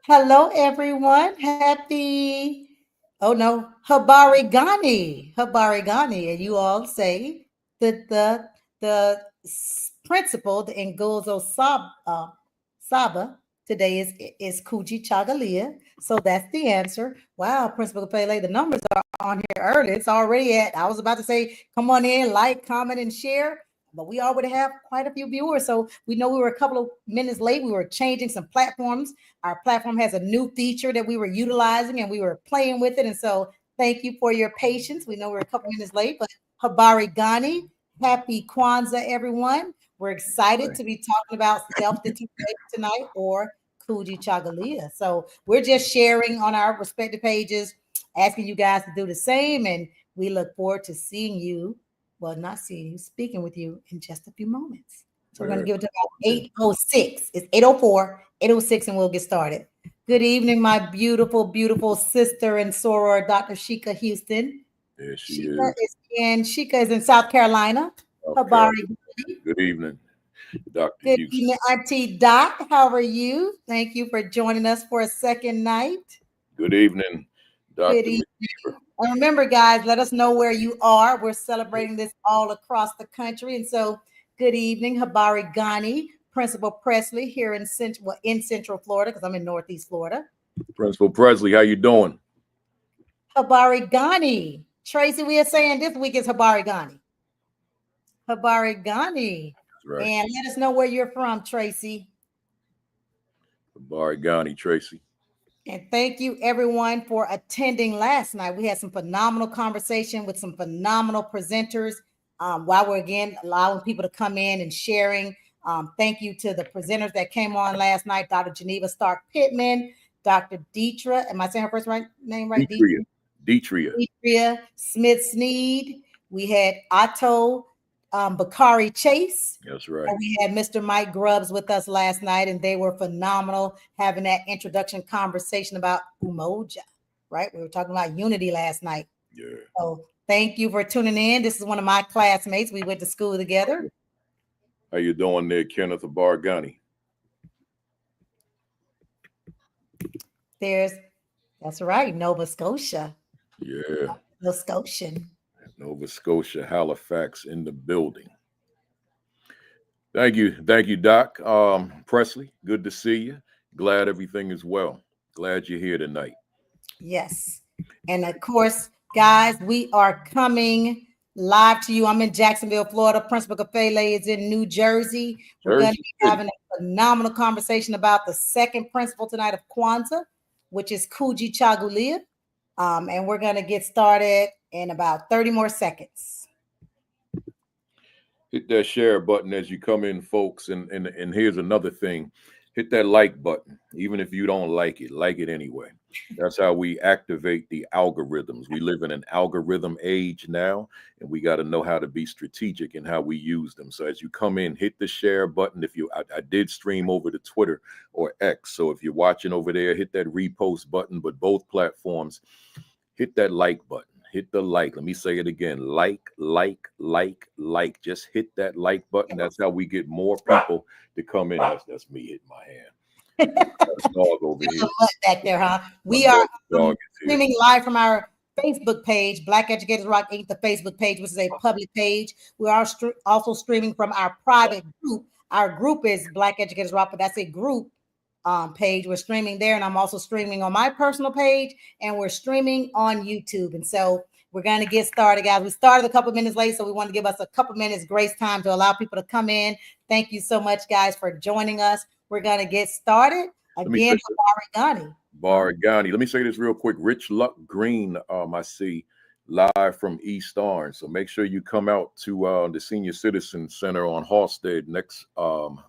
Hello, everyone. Happy, oh no, Habarigani. And you all say that the principal, the Ngozo Saba, today is Kuji Chagalia. So that's the answer. Wow, Principal Pele, the numbers are on here early. It's already at, I was about to say, come on in, like, comment, and share. But we already have quite a few viewers. So we know we were a couple of minutes late. We were changing some platforms. Our platform has a new feature that we were utilizing and we were playing with it. And so thank you for your patience. We know we're a couple minutes late, but Habari Ghani, happy Kwanzaa, everyone. We're excited to be talking about self-determination tonight or Kuji Chagalia. So we're just sharing on our respective pages, asking you guys to do the same. And we look forward to seeing you. Well, not seeing you, speaking with you in just a few moments. So we're going to give it to about 8:06. It's 8:04, 8:06, and we'll get started. Good evening, my beautiful, beautiful sister and soror, Dr. Sheikah Houston. There she Sheikah is in South Carolina. Habari. Good evening, Dr. Good Houston. evening, Auntie Dot. How are you? Thank you for joining us for a second night. Good evening, Dr. Good evening. And remember, guys, let us know where you are. We're celebrating this all across the country. And so, good evening, Habari Ghani, Principal Presley here in Central Florida, because I'm in Northeast Florida. Principal Presley, how you doing? Habari Ghani. Tracy, we are saying this week is Habari Ghani. Habari Ghani. Right. And let us know where you're from, Tracy. Habari Ghani, Tracy. And thank you, everyone, for attending last night. We had some phenomenal conversation with some phenomenal presenters while we're, again, allowing people to come in and sharing. Thank you to the presenters that came on last night, Dr. Geneva Stark-Pittman, Dr. Deetra. Am I saying her first name right? Deetria Smith-Sneed. We had Otto Bakari Chase. That's right. And we had Mr. Mike Grubbs with us last night, and they were phenomenal having that introduction conversation about Umoja, right? We were talking about unity last night. Yeah. So thank you for tuning in. This is one of my classmates. We went to school together. How you doing there, Kenneth Bargani? That's right, Nova Scotia. Yeah. Nova Scotian. Nova Scotia, Halifax in the building. Thank you, Doc. Presley, good to see you. Glad everything is well. Glad you're here tonight. Yes. And of course, guys, we are coming live to you. I'm in Jacksonville, Florida. Principal Kafele is in New Jersey. We're going to be having a phenomenal conversation about the second principle tonight of Kwanzaa, which is Kuji Chagulia. And we're going to get started in about 30 more seconds. Hit that share button as you come in, folks. And here's another thing. Hit that like button. Even if you don't like it anyway. That's how we activate the algorithms. We live in an algorithm age now, and we got to know how to be strategic in how we use them. So as you come in, hit the share button. I did stream over to Twitter or X. So if you're watching over there, hit that repost button. But both platforms, hit that like button. Hit the like. Let me say it again. Like. Just hit that like button. That's how we get more people to come in. That's me hitting my hand. Dog over here. Back there, huh? We are streaming live from our Facebook page, Black Educators Rock Inc., the Facebook page, which is a public page. We are also streaming from our private group. Our group is Black Educators Rock, but that's a group page. We're streaming there, and I'm also streaming on my personal page, and we're streaming on YouTube. And so we're going to get started, guys. We started a couple minutes late, so we want to give us a couple minutes grace time to allow people to come in. Thank you so much, guys, for joining us. We're going to get started. Again, Barigani. Let me say this real quick. Rich Luck Green, I see live from East Orange. So make sure you come out to the Senior Citizen Center on Halstead next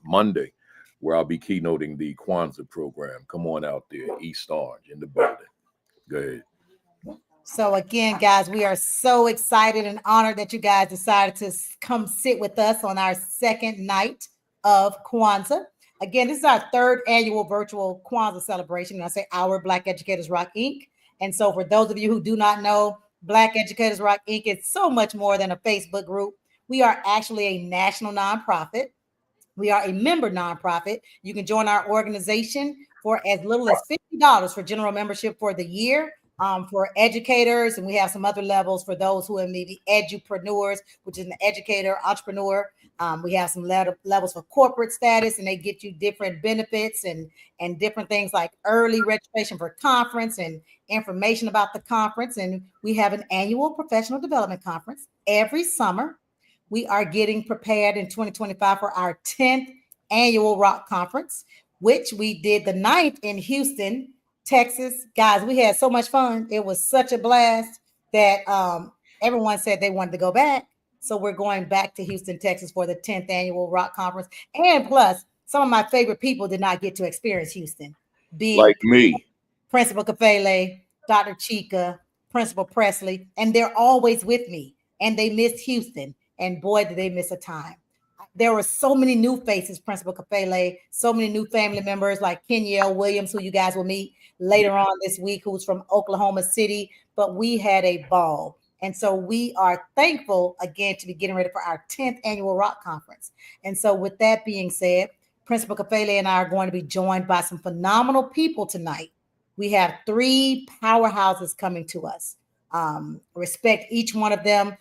Monday, where I'll be keynoting the Kwanzaa program. Come on out there, East Orange in the building. Go ahead. So again, guys, we are so excited and honored that you guys decided to come sit with us on our second night of Kwanzaa. Again, this is our third annual virtual Kwanzaa celebration. And I say our Black Educators Rock Inc. And so for those of you who do not know, Black Educators Rock Inc. is so much more than a Facebook group. We are actually a national nonprofit. We are a member nonprofit. You can join our organization for as little as $50 for general membership for the year. For educators, and we have some other levels for those who are maybe edupreneurs, which is an educator, entrepreneur. We have some levels for corporate status, and they get you different benefits and different things like early registration for conference and information about the conference. And we have an annual professional development conference every summer. We are getting prepared in 2025 for our 10th annual Rock Conference, which we did the 9th in Houston, Texas. Guys, we had so much fun. It was such a blast that everyone said they wanted to go back. So we're going back to Houston, Texas for the 10th annual Rock Conference. And plus, some of my favorite people did not get to experience Houston. Like me. Principal Kafele, Dr. Chika, Principal Presley, and they're always with me. And they missed Houston. And boy, did they miss a time. There were so many new faces, Principal Kafele, so many new family members like Kenyelle Williams, who you guys will meet later on this week, who's from Oklahoma City. But we had a ball. And so we are thankful again to be getting ready for our 10th annual Rock Conference. And so with that being said, Principal Kafele and I are going to be joined by some phenomenal people tonight. We have 3 powerhouses coming to us. Respect each one of them.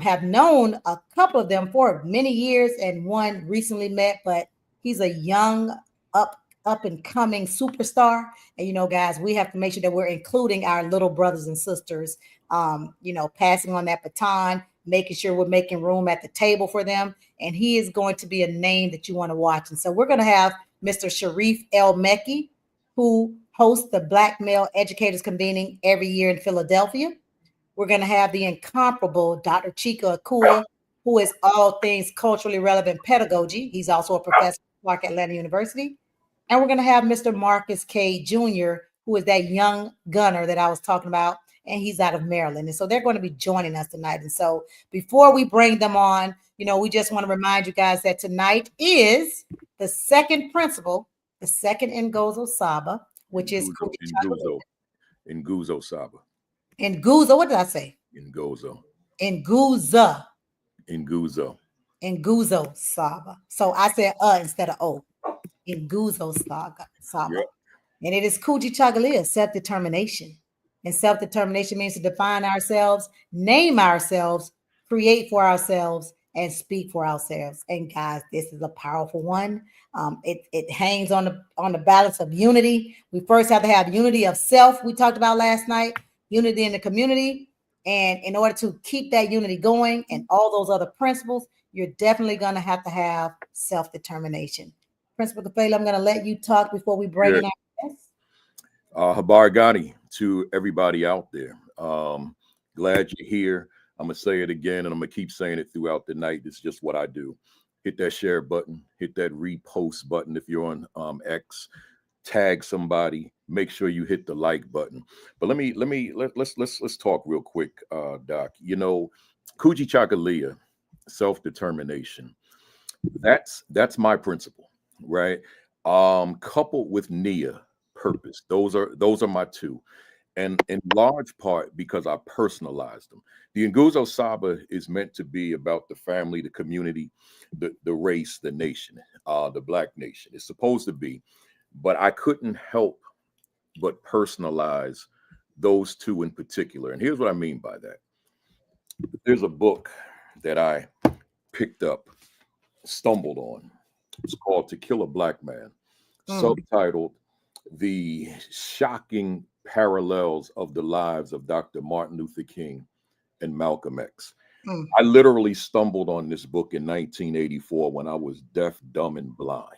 Have known a couple of them for many years, and one recently met, but he's a young, up and coming superstar. And, you know, guys, we have to make sure that we're including our little brothers and sisters, passing on that baton, making sure we're making room at the table for them. And he is going to be a name that you want to watch. And so we're going to have Mr. Sharif El Mekki, who hosts the Black Male Educators Convening every year in Philadelphia. We're going to have the incomparable Dr. Chika Akua, who is all things culturally relevant pedagogy. He's also a professor at Clark Atlanta University. And we're going to have Mr. Marcus K. Jr., who is that young gunner that I was talking about, and he's out of Maryland. And so they're going to be joining us tonight. And so before we bring them on, we just want to remind you guys that tonight is the second principal, the second Ngozo Saba, which is Nguzo Saba. Nguzo, what did I say? Nguzo. Nguzo Saba. So I said instead of O. Nguzo Saba. Yep. And it is Kujichagulia, self-determination. And self-determination means to define ourselves, name ourselves, create for ourselves, and speak for ourselves. And guys, this is a powerful one. It hangs on the balance of unity. We first have to have unity of self, we talked about last night, unity in the community. And in order to keep that unity going and all those other principles, you're definitely going to have self-determination. Principal Kafele, I'm going to let you talk before we bring in our guests. Habar Ghani to everybody out there. Glad you're here. I'm going to say it again, and I'm going to keep saying it throughout the night. It's just what I do. Hit that share button, hit that repost button if you're on X, tag somebody, make sure you hit the like button. But let's talk real quick, Doc. Kujichagulia, self-determination. That's my principle, right? Coupled with Nia, purpose. Those are my 2. And in large part because I personalized them. The Nguzo Saba is meant to be about the family, the community, the race, the nation, the Black nation. It's supposed to be, but I couldn't help but personalize those 2 in particular. And here's what I mean by that. There's a book that I picked up, stumbled on. It's called To Kill a Black Man, subtitled The Shocking Parallels of the Lives of Dr. Martin Luther King and Malcolm X. I literally stumbled on this book in 1984 when I was deaf, dumb, and blind,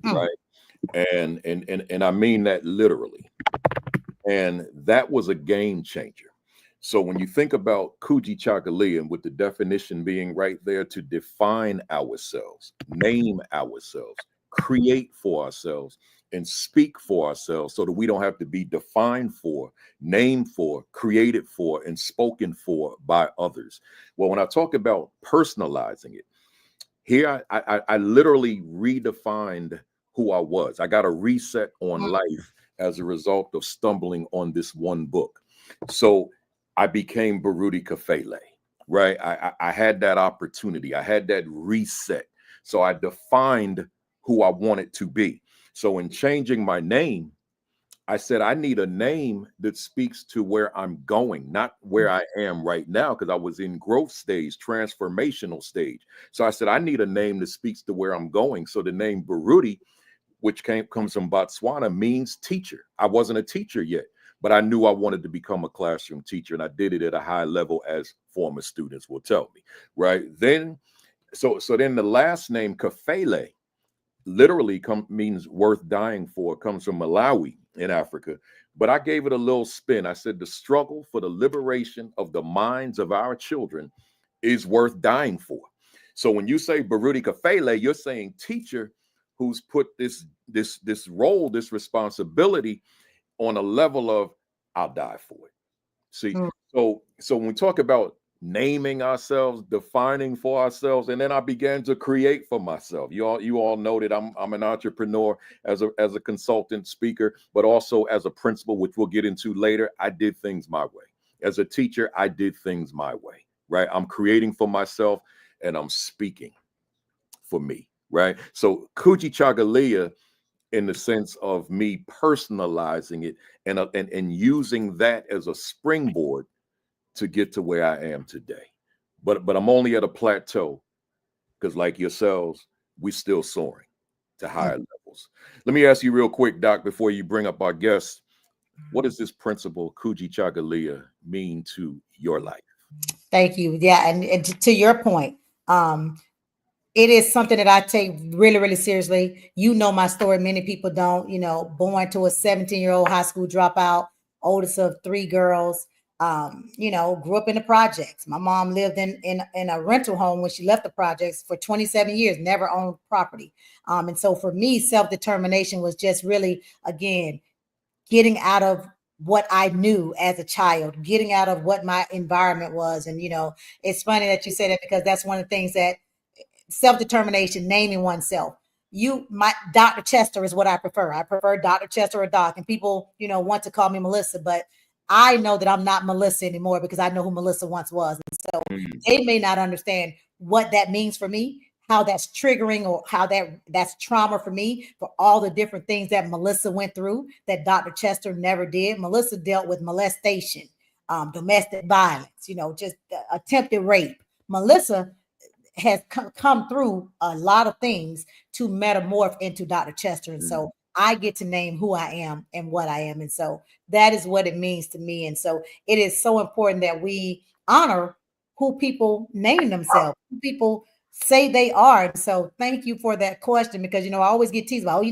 right? And I mean that literally. And that was a game changer. So when you think about Kujichagulia, and with the definition being right there, to define ourselves, name ourselves, create for ourselves, and speak for ourselves so that we don't have to be defined for, named for, created for, and spoken for by others. Well, when I talk about personalizing it, here I literally redefined who I was. I got a reset on life as a result of stumbling on this one book. So I became Baruti Kafele, right? I had that opportunity. I had that reset. So I defined who I wanted to be. So in changing my name, I said, I need a name that speaks to where I'm going, not where I am right now, because I was in growth stage, transformational stage. So I said, I need a name that speaks to where I'm going. So the name Baruti, which comes from Botswana, means teacher. I wasn't a teacher yet, but I knew I wanted to become a classroom teacher, and I did it at a high level, as former students will tell me, right? Then, so then the last name, Kafele, literally means worth dying for. It comes from Malawi in Africa. But I gave it a little spin. I said the struggle for the liberation of the minds of our children is worth dying for. So when you say Baruti Kafele, you're saying teacher who's put this role, this responsibility on a level of I'll die for it. See, so when we talk about naming ourselves, defining for ourselves, and then I began to create for myself. You all know that I'm an entrepreneur as a consultant speaker, but also as a principal, which we'll get into later. I did things my way. As a teacher, I did things my way, right? I'm creating for myself and I'm speaking for me, right? So Kuji Chagalia, in the sense of me personalizing it and using that as a springboard to get to where I am today. But I'm only at a plateau because, like yourselves, we still soaring to higher levels. Let me ask you real quick, Doc, before you bring up our guest, what does this principle, Kuji Chagalia, mean to your life? Thank you. Yeah, and to your point, it is something that I take really, really seriously. You know my story. Many people don't. Born to a 17-year-old high school dropout, oldest of three girls. Grew up in the projects. My mom lived in a rental home when she left the projects for 27 years, never owned property. And so for me, self-determination was just really, again, getting out of what I knew as a child, getting out of what my environment was. And, it's funny that you say that because that's one of the things that self-determination, naming oneself. My Dr. Chester is what I prefer. I prefer Dr. Chester or Doc. And people, want to call me Melissa, but I know that I'm not Melissa anymore because I know who Melissa once was. And so they may not understand what that means for me, how that's triggering or how that's trauma for me, for all the different things that Melissa went through that Dr. Chester never did. Melissa dealt with molestation, domestic violence, just attempted rape. Melissa has come through a lot of things to metamorph into Dr. Chester. And so I get to name who I am and what I am. And so that is what it means to me. And so it is so important that we honor who people name themselves, who people say they are. And so thank you for that question, because, I always get teased about,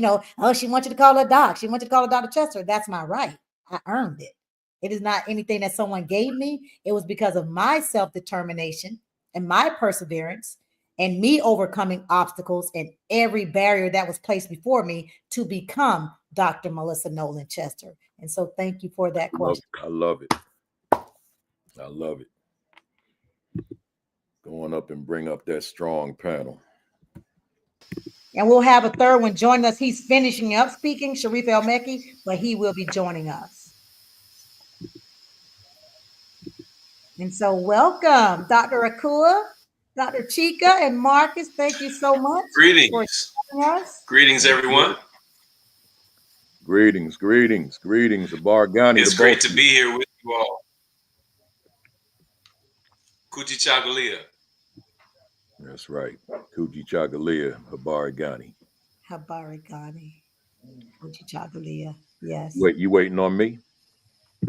she wants you to call her Doc. She wants you to call her Dr. Chester. That's my right. I earned it. It is not anything that someone gave me. It was because of my self-determination and my perseverance and me overcoming obstacles and every barrier that was placed before me to become Dr. Melissa Nolan Chester. And so thank you for that question. I love it. I love it. Going up and bring up that strong panel. And we'll have a third one joining us. He's finishing up speaking, Sharif El-Mekki, but he will be joining us. And so welcome, Dr. Akua, Dr. Chica, and Marcus. Thank you so much. Greetings. Greetings, everyone. Greetings. Abargani. It's great to be here with you all. Kuji Chagalia. That's right. Kuji Chagalia, Habarigani. Kuji Chagalia. Yes. Wait, you waiting on me?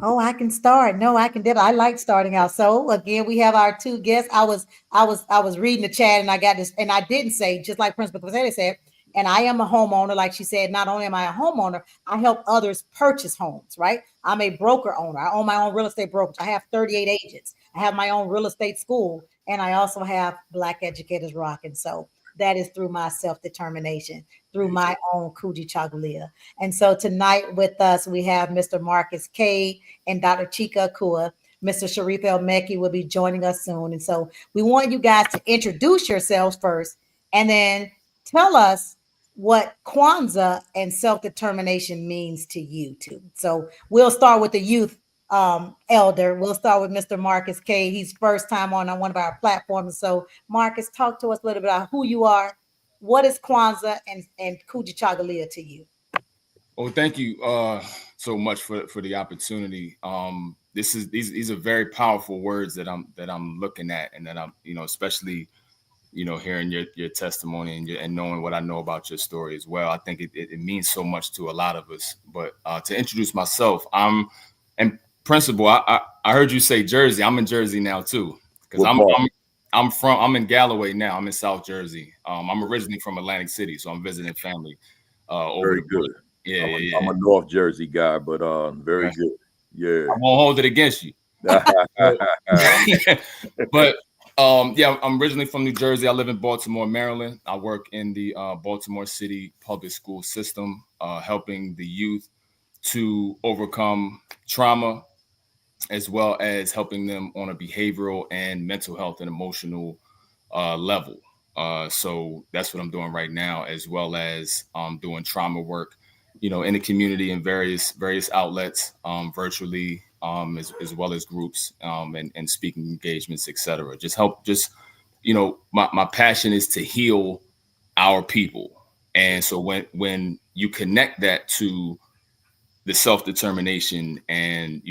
Oh, I can start. No, I can. I like starting out. So again, we have our two guests. I was reading the chat and I got this, and I didn't say, just like Principal Quaseta said, and I am a homeowner. Like she said, not only am I a homeowner, I help others purchase homes, right? I'm a broker owner. I own my own real estate brokerage. I have 38 agents. I have my own real estate school, and I also have Black Educators Rock. And so that is through my self-determination, through my own Kuji Chagalia. And so tonight with us, we have Mr. Marcus Cade and Dr. Chica Akua. Mr. Sharif El-Mekki will be joining us soon. And so we want you guys to introduce yourselves first and then tell us what Kwanzaa and self-determination means to you too. So we'll start with the youth elder. We'll start with Mr. Marcus Cade. He's first time on one of our platforms. So Marcus, talk to us a little bit about who you are. What is Kwanzaa and Kuji Chagalia to you? Oh, thank you so much for the opportunity. These are very powerful words that I'm looking at, and that I'm, especially, hearing your testimony and knowing what I know about your story as well. I think it means so much to a lot of us. But to introduce myself, and principal, I heard you say Jersey. I'm in Jersey now too, because I'm in Galloway now. I'm in South Jersey. I'm originally from Atlantic City, so I'm visiting family over Very the good. Yeah, I'm a North Jersey guy, but very good. Yeah. I won't hold it against you. But yeah, I'm originally from New Jersey. I live in Baltimore, Maryland. I work in the Baltimore City public school system, helping the youth to overcome trauma, as well as helping them on a behavioral and mental health and emotional level. So that's what I'm doing right now, as well as doing trauma work, in the community in various outlets, virtually, as well as groups, and speaking engagements, etc. My passion is to heal our people. And so when you connect that to the self-determination and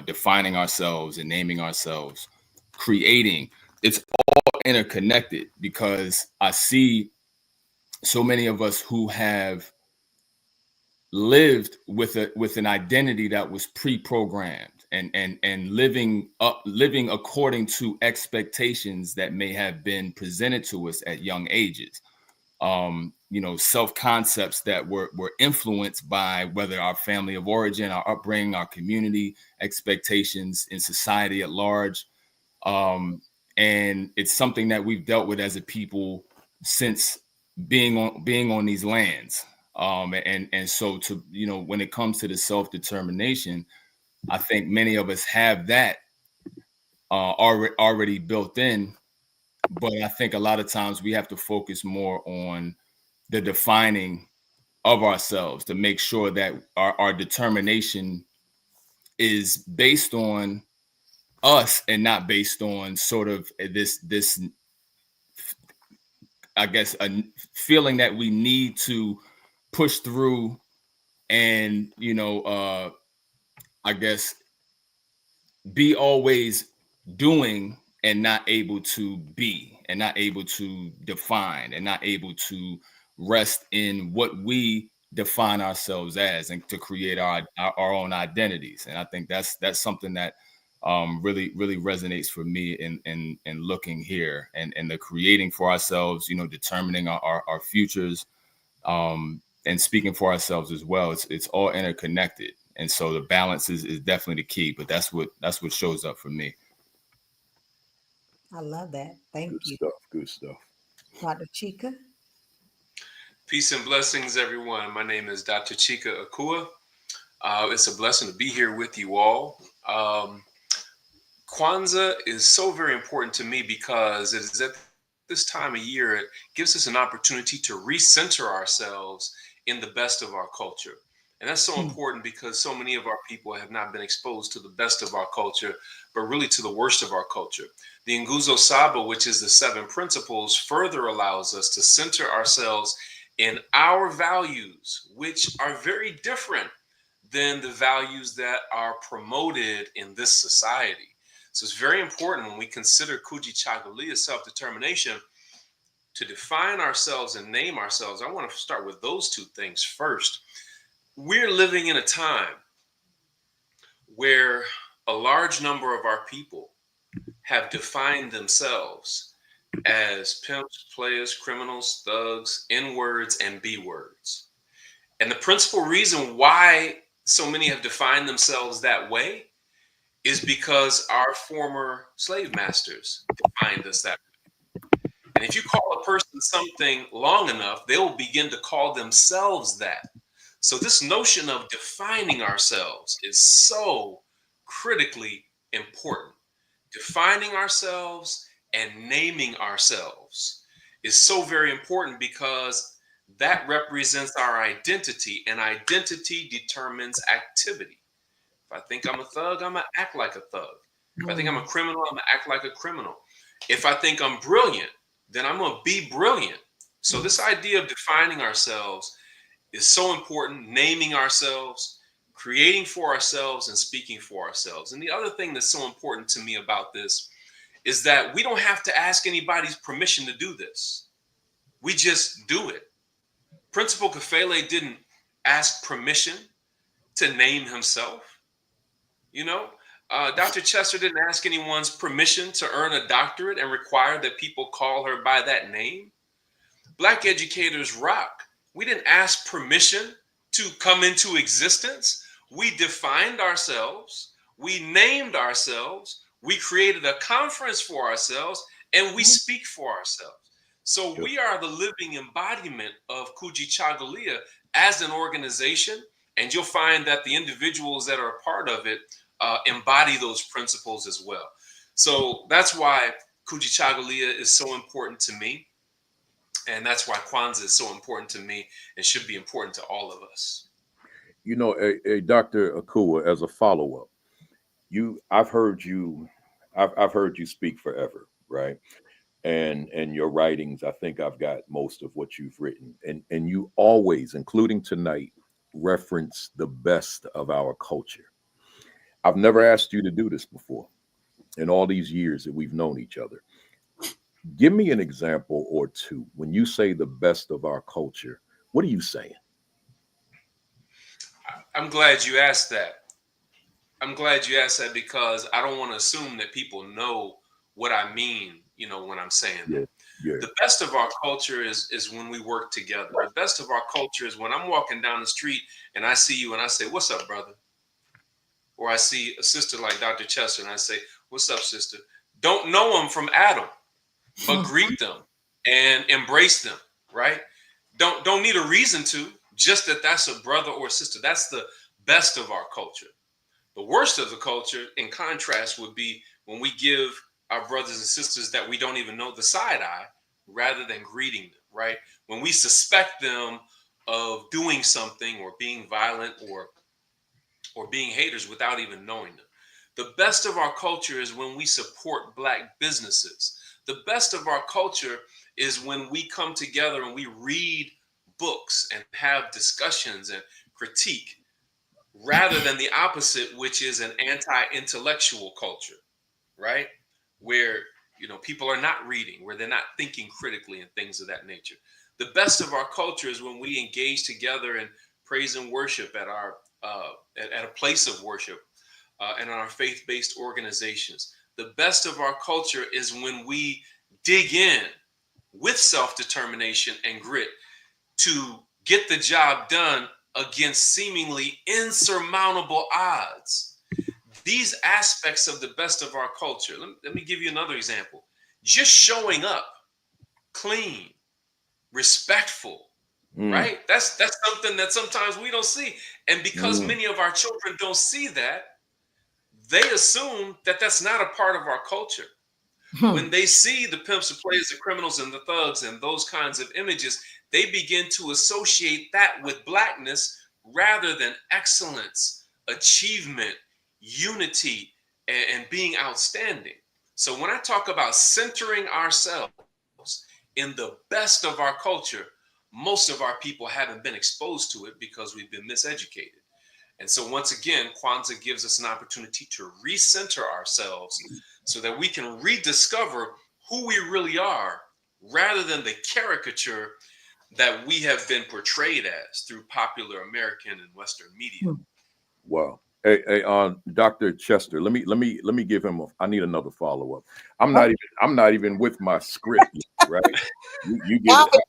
defining ourselves and naming ourselves, creating, it's all interconnected, because I see so many of us who have lived with an identity that was pre-programmed, and living according to expectations that may have been presented to us at young ages. Self-concepts that were influenced by whether our family of origin, our upbringing, our community expectations in society at large. And it's something that we've dealt with as a people since being on these lands. And so when it comes to the self-determination, I think many of us have that already built in. But I think a lot of times we have to focus more on the defining of ourselves to make sure that our determination is based on us and not based on sort of this I guess a feeling that we need to push through and I guess be always doing and not able to be, and not able to define, and not able to rest in what we define ourselves as, and to create our own identities. And I think that's something that really resonates for me in looking here, and the creating for ourselves, determining our futures, and speaking for ourselves as well. It's all interconnected. And so the balance is definitely the key, but that's what shows up for me. I love that. Thank you. Good stuff. Dr. Chika. Peace and blessings, everyone. My name is Dr. Chika Akua. It's a blessing to be here with you all. Kwanzaa is so very important to me because it is at this time of year, it gives us an opportunity to recenter ourselves in the best of our culture. And that's so important because so many of our people have not been exposed to the best of our culture, but really to the worst of our culture. The Nguzo Saba, which is the 7 principles, further allows us to center ourselves in our values, which are very different than the values that are promoted in this society. So it's very important when we consider Kujichagulia, self-determination, to define ourselves and name ourselves. I want to start with those two things first. We're living in a time where a large number of our people have defined themselves as pimps, players, criminals, thugs, N-words, and B-words. And the principal reason why so many have defined themselves that way is because our former slave masters defined us that way. And if you call a person something long enough, they will begin to call themselves that. So this notion of defining ourselves is so critically important. Defining ourselves and naming ourselves is so very important because that represents our identity, and identity determines activity. If I think I'm a thug, I'm going to act like a thug. If I think I'm a criminal, I'm going to act like a criminal. If I think I'm brilliant, then I'm going to be brilliant. So this idea of defining ourselves is so important. Naming ourselves, creating for ourselves, and speaking for ourselves. And the other thing that's so important to me about this is that we don't have to ask anybody's permission to do this. We just do it. Principal Kafele didn't ask permission to name himself. You know, Dr. Chester didn't ask anyone's permission to earn a doctorate and require that people call her by that name. Black Educators Rock. We didn't ask permission to come into existence. We defined ourselves. We named ourselves. We created a conference for ourselves, and we speak for ourselves. So we are the living embodiment of Kujichagulia as an organization, and you'll find that the individuals that are a part of it embody those principles as well. So that's why Kujichagulia is so important to me. And that's why Kwanzaa is so important to me and should be important to all of us. You know, Dr. Akua, as a follow-up, I've heard you speak forever, right? And your writings, I think I've got most of what you've written. And you always, including tonight, reference the best of our culture. I've never asked you to do this before in all these years that we've known each other. Give me an example or two. When you say the best of our culture, what are you saying? I'm glad you asked that. I'm glad you asked that because I don't want to assume that people know what I mean, you know, when I'm saying that. Yeah. The best of our culture is when we work together. The best of our culture is when I'm walking down the street and I see you and I say, "What's up, brother?" Or I see a sister like Dr. Chester and I say, "What's up, sister?" Don't know them from Adam, but greet them and embrace them, right? Don't need a reason to, just that's a brother or sister. That's the best of our culture. The worst of the culture, in contrast, would be when we give our brothers and sisters that we don't even know the side eye rather than greeting them, right? When we suspect them of doing something or being violent or being haters without even knowing them. The best of our culture is when we support Black businesses. The best of our culture is when we come together and we read books and have discussions and critique, rather than the opposite, which is an anti-intellectual culture, right? Where, you know, people are not reading, where they're not thinking critically and things of that nature. The best of our culture is when we engage together in praise and worship at our at a place of worship and on our faith-based organizations. The best of our culture is when we dig in with self-determination and grit to get the job done against seemingly insurmountable odds. These aspects of the best of our culture, let me give you another example. Just showing up clean, respectful, right? That's something that sometimes we don't see. And because many of our children don't see that, they assume that that's not a part of our culture. When they see the pimps, the players, the criminals, and the thugs, and those kinds of images, they begin to associate that with Blackness rather than excellence, achievement, unity, and being outstanding. So when I talk about centering ourselves in the best of our culture, most of our people haven't been exposed to it because we've been miseducated. And so once again, Kwanzaa gives us an opportunity to recenter ourselves so that we can rediscover who we really are rather than the caricature that we have been portrayed as through popular American and Western media. Wow. Hey, Dr. Chester, let me give him I need another follow-up. I'm not even with my script yet, right? You get it.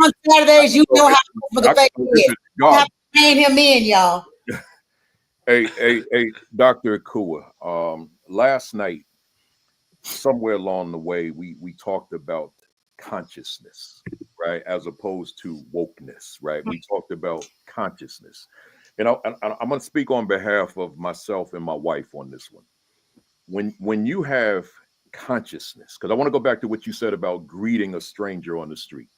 On Saturdays, you know how for the fake is. You have to train him in, y'all. Hey, Dr. Akua, last night, somewhere along the way, we talked about consciousness, right? As opposed to wokeness, right? We talked about consciousness. And I'm going to speak on behalf of myself and my wife on this one. When you have consciousness, because I want to go back to what you said about greeting a stranger on the street.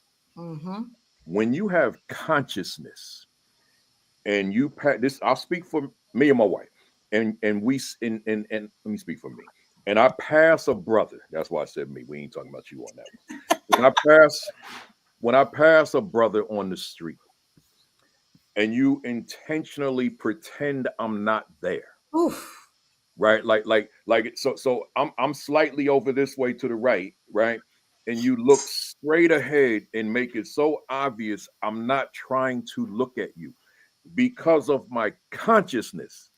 When you have consciousness, and I'll speak for me and my wife, and let me speak for me. And I pass a brother. That's why I said me. We ain't talking about you on that one. When I pass a brother on the street, and you intentionally pretend I'm not there. Oof. Right? So I'm slightly over this way to the right, right? And you look straight ahead and make it so obvious I'm not trying to look at you because of my consciousness.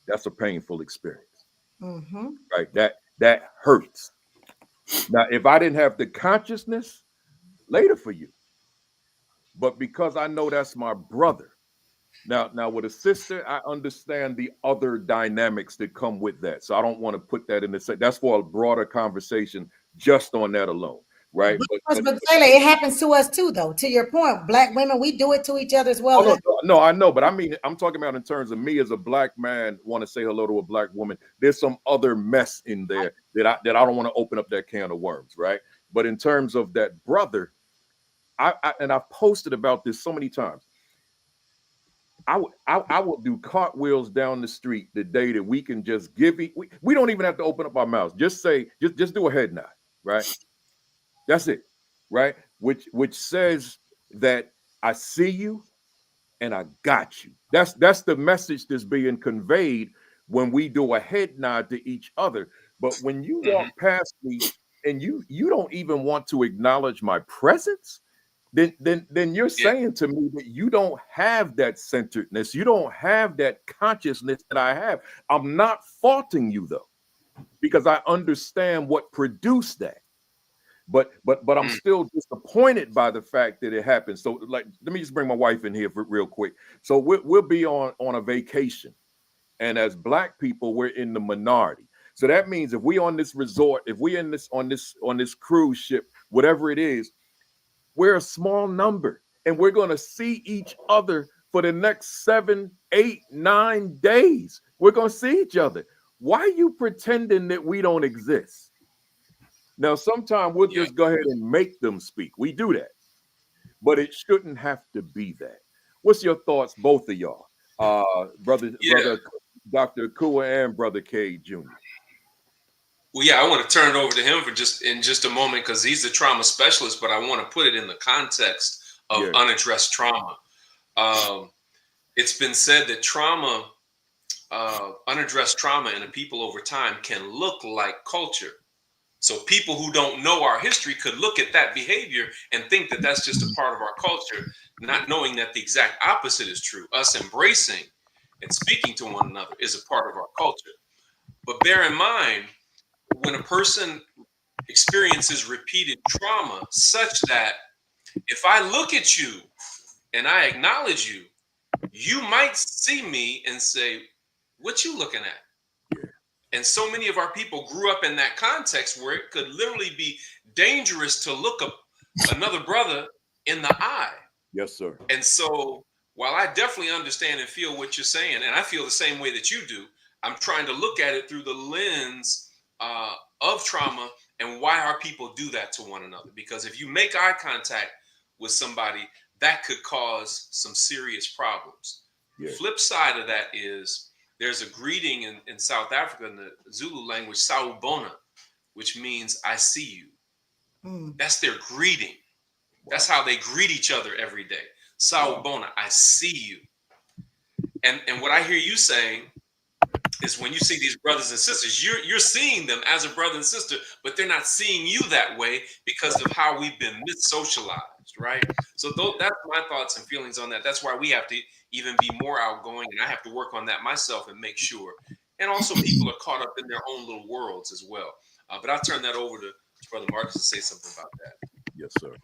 That's a painful experience. Mm-hmm. Right? That hurts. Now, if I didn't have the consciousness, later for you. But because I know that's my brother. Now with a sister, I understand the other dynamics that come with that. So I don't want to put that in the same. That's for a broader conversation just on that alone, right? But Taylor, it happens to us too, though. To your point, Black women, we do it to each other as well. No, I know, but I mean, I'm talking about in terms of me as a Black man want to say hello to a Black woman. There's some other mess in there that I don't want to open up that can of worms, right? But in terms of that brother, I've posted about this so many times. I will do cartwheels down the street the day that we can just we don't even have to open up our mouths. Just say, just do a head nod, right? That's it, right? Which says that I see you and I got you. That's the message that's being conveyed when we do a head nod to each other. But when you walk past me and you don't even want to acknowledge my presence, then you're saying to me that you don't have that centeredness, you don't have that consciousness that I have. I'm not faulting you though, because I understand what produced that. But I'm still disappointed by the fact that it happened. So like, let me just bring my wife in here real quick. So we'll be on a vacation, and as Black people, we're in the minority. So that means if we on this resort, if we on this cruise ship, whatever it is, we're a small number, and we're going to see each other for the next 7, 8, 9 days. We're going to see each other. Why are you pretending that we don't exist? Now, sometimes we'll just go ahead and make them speak. We do that, but it shouldn't have to be that. What's your thoughts, both of y'all, brother Dr. Kua and brother K Jr.? Well, yeah, I want to turn it over to him for just a moment because he's the trauma specialist, but I want to put it in the context of unaddressed trauma. It's been said that trauma, unaddressed trauma in a people over time can look like culture. So people who don't know our history could look at that behavior and think that that's just a part of our culture, not knowing that the exact opposite is true. Us embracing and speaking to one another is a part of our culture. But bear in mind, when a person experiences repeated trauma such that if I look at you and I acknowledge you, you might see me and say, what you looking at? And so many of our people grew up in that context where it could literally be dangerous to look another brother in the eye. Yes, sir. And so while I definitely understand and feel what you're saying, and I feel the same way that you do, I'm trying to look at it through the lens of trauma and why our people do that to one another. Because if you make eye contact with somebody, that could cause some serious problems. The flip side of that is there's a greeting in South Africa in the Zulu language, Sawubona, which means I see you. That's their greeting. That's how they greet each other every day. Sawubona, I see you. And what I hear you saying is when you see these brothers and sisters, you're seeing them as a brother and sister, but they're not seeing you that way because of how we've been mis-socialized, right? So that's my thoughts and feelings on that. That's why we have to even be more outgoing, and I have to work on that myself and make sure. And also people are caught up in their own little worlds as well. But I'll turn that over to Brother Marcus to say something about that. Yes, sir.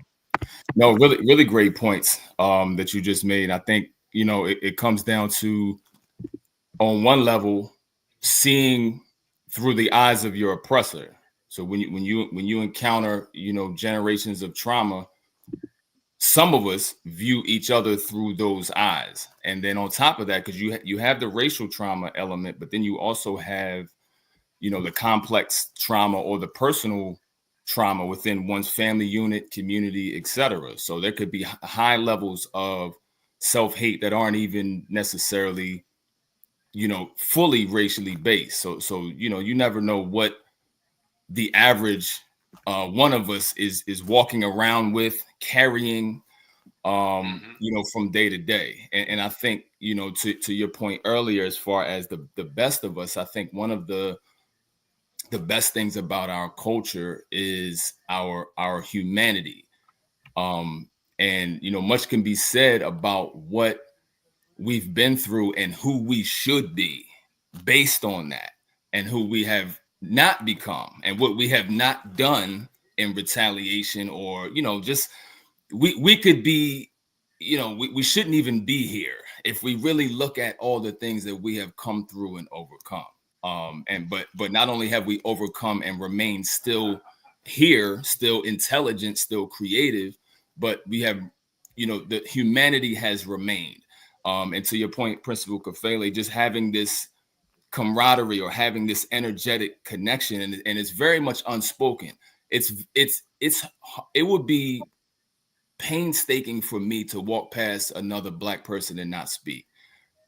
No, really, really great points that you just made. I think, it comes down to, on one level, seeing through the eyes of your oppressor. So when you encounter, generations of trauma, some of us view each other through those eyes. And then on top of that, because you have the racial trauma element, but then you also have, the complex trauma or the personal trauma within one's family unit, community, etc. So there could be high levels of self-hate that aren't even necessarily, fully racially based. So you never know what the average one of us is walking around with, carrying, you know, from day to day. And I think, you know, to your point earlier, as far as the best of us, I think one of the best things about our culture is our humanity. And, you know, much can be said about what we've been through and who we should be based on that, and who we have not become and what we have not done in retaliation, or, you know, just we could be, you know, we shouldn't even be here if we really look at all the things that we have come through and overcome. And but not only have we overcome and remain still here, still intelligent, still creative, but we have, you know, the humanity has remained. And to your point, Principal Kafele, just having this camaraderie or having this energetic connection, and it's very much unspoken. It would be painstaking for me to walk past another Black person and not speak.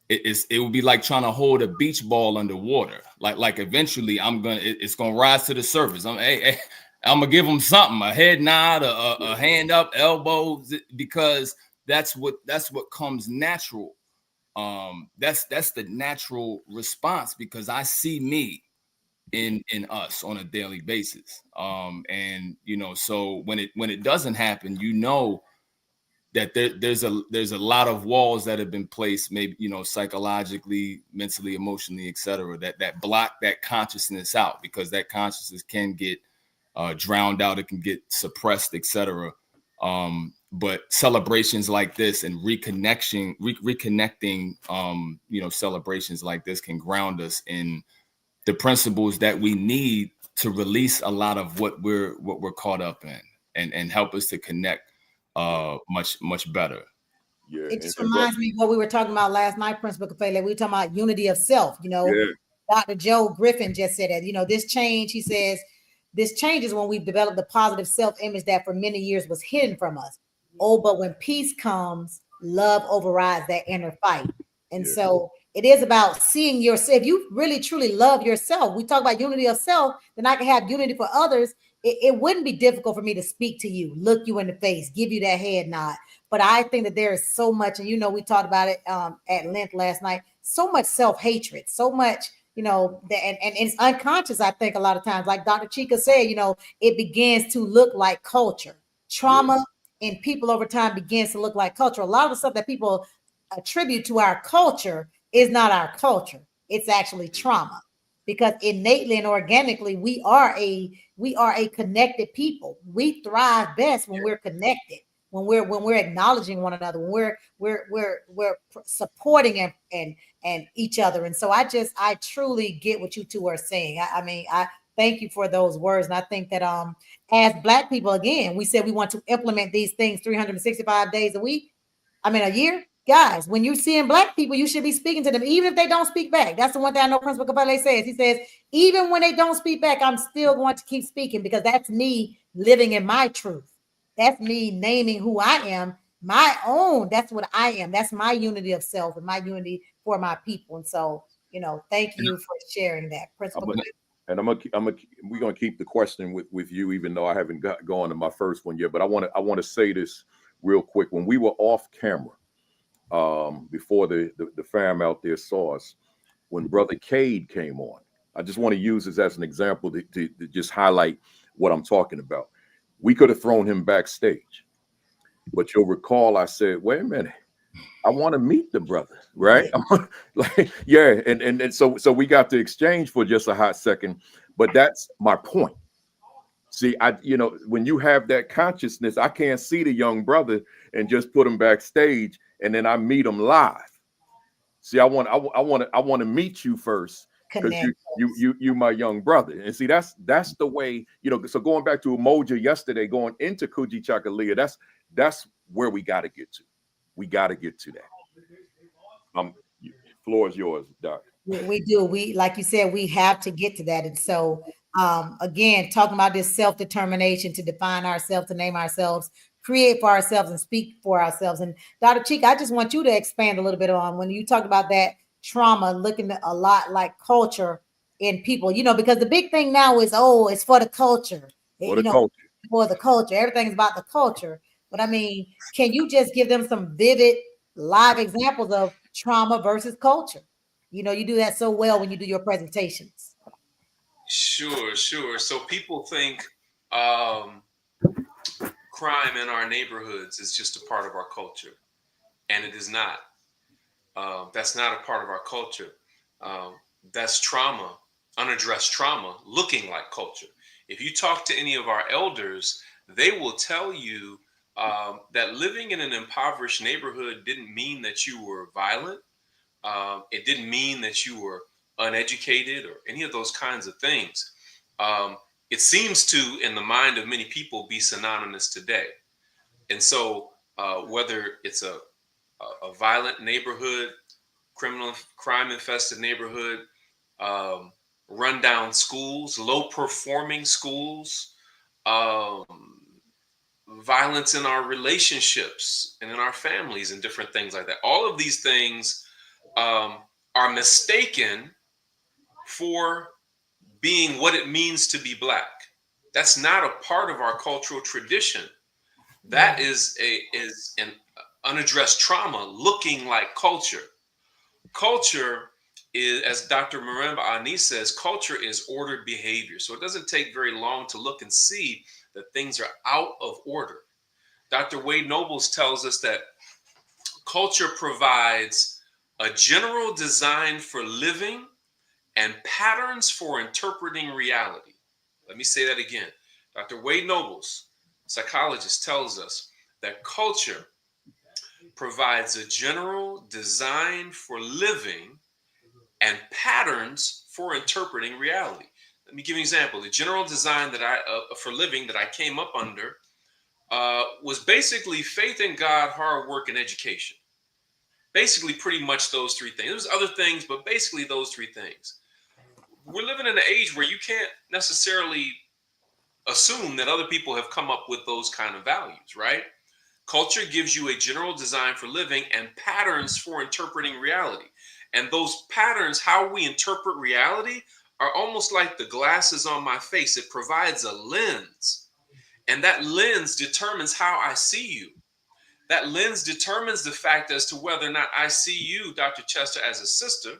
It would be like trying to hold a beach ball underwater. Like eventually it's gonna rise to the surface. I'm gonna give them something, a head nod, a hand up, elbows, because that's what comes natural. That's the natural response, because I see me in us on a daily basis. And you know, so when it doesn't happen, you know, that there's a lot of walls that have been placed, maybe, you know, psychologically, mentally, emotionally, etc., that block that consciousness out, because that consciousness can get drowned out, it can get suppressed, etc. But celebrations like this and reconnecting, you know, celebrations like this can ground us in the principles that we need to release a lot of what we're caught up in, and help us to connect much better. Yeah. It just reminds me of what we were talking about last night, Principal Kafele. We were talking about unity of self. You know, Yeah. Dr. Joe Griffin just said that, you know, this change, he says, this changes when we've developed the positive self-image that for many years was hidden from us. Oh, but when peace comes, love overrides that inner fight. And so it is about seeing yourself. If you really truly love yourself, we talk about unity of self, then I can have unity for others. It wouldn't be difficult for me to speak to you, look you in the face, give you that head nod. But I think that there is so much, and you know, we talked about it at length last night, so much self-hatred, so much, you know, and it's unconscious, I think, a lot of times. Like Dr. Chica said, you know, it begins to look like culture. Trauma in people over time begins to look like culture. A lot of the stuff that people attribute to our culture is not our culture. It's actually trauma, because innately and organically we are a connected people. We thrive best when we're connected, when we're acknowledging one another, when we're supporting and each other. And so I truly get what you two are saying. I mean, I thank you for those words. And I think that as Black people, again, we said we want to implement these things 365 days a week. I mean, a year. Guys, when you're seeing Black people, you should be speaking to them, even if they don't speak back. That's the one thing I know Principal Kabale says. He says, even when they don't speak back, I'm still going to keep speaking, because that's me living in my truth. That's me naming who I am, my own. That's what I am. That's my unity of self and my unity for my people. And so, you know, thank you for sharing that, Principal. We're gonna keep the question with you, even though I haven't gone to my first one yet. But I want to say this real quick. When we were off camera, before the fam out there saw us, when Brother Cade came on, I just want to use this as an example to just highlight what I'm talking about. We could have thrown him backstage, but you'll recall I said, wait a minute, I want to meet the brother, right? And so we got to exchange for just a hot second, but that's my point. See, when you have that consciousness, I can't see the young brother and just put him backstage and then I meet him live. See, I want to meet you first, because you my young brother. And see, that's the way, so going back to Umoja yesterday, going into Kuji Chakalia, that's where we got to get to. We got to get to that. Floor is yours, Doc. We do. Like you said, we have to get to that. And so, again, talking about this self-determination to define ourselves, to name ourselves, create for ourselves, and speak for ourselves. And Dr. Chica, I just want you to expand a little bit on when you talk about that trauma looking a lot like culture in people, because the big thing now is, it's for the culture. For the culture. For the culture. Everything's about the culture. But I mean, can you just give them some vivid live examples of trauma versus culture? You do that so well when you do your presentations. Sure, sure. So people think um, crime in our neighborhoods is just a part of our culture, and it is not. That's not a part of our culture. Um, that's trauma, unaddressed trauma, looking like culture. If you talk to any of our elders, they will tell you that living in an impoverished neighborhood didn't mean that you were violent. It didn't mean that you were uneducated or any of those kinds of things. Um, it seems to, in the mind of many people, be synonymous today. And so, whether it's a violent neighborhood, crime infested neighborhood, um, rundown schools, low performing schools, um, violence in our relationships and in our families, and different things like that. All of these things um, are mistaken for being what it means to be Black. That's not a part of our cultural tradition. That is an unaddressed trauma looking like culture. Culture is, as Dr. Miranda Ani says, culture is ordered behavior. So it doesn't take very long to look and see that things are out of order. Dr. Wade Nobles tells us that culture provides a general design for living and patterns for interpreting reality. Let me say that again. Dr. Wade Nobles, psychologist, tells us that culture provides a general design for living and patterns for interpreting reality. Let me give you an example. The general design that for living that I came up under was basically faith in God, hard work, and education. Basically, pretty much those three things. There's other things, but basically those three things. We're living in an age where you can't necessarily assume that other people have come up with those kind of values, right? Culture gives you a general design for living and patterns for interpreting reality. And those patterns, how we interpret reality, are almost like the glasses on my face. It provides a lens, and that lens determines how I see you. That lens determines the fact as to whether or not I see you, Dr. Chester, as a sister,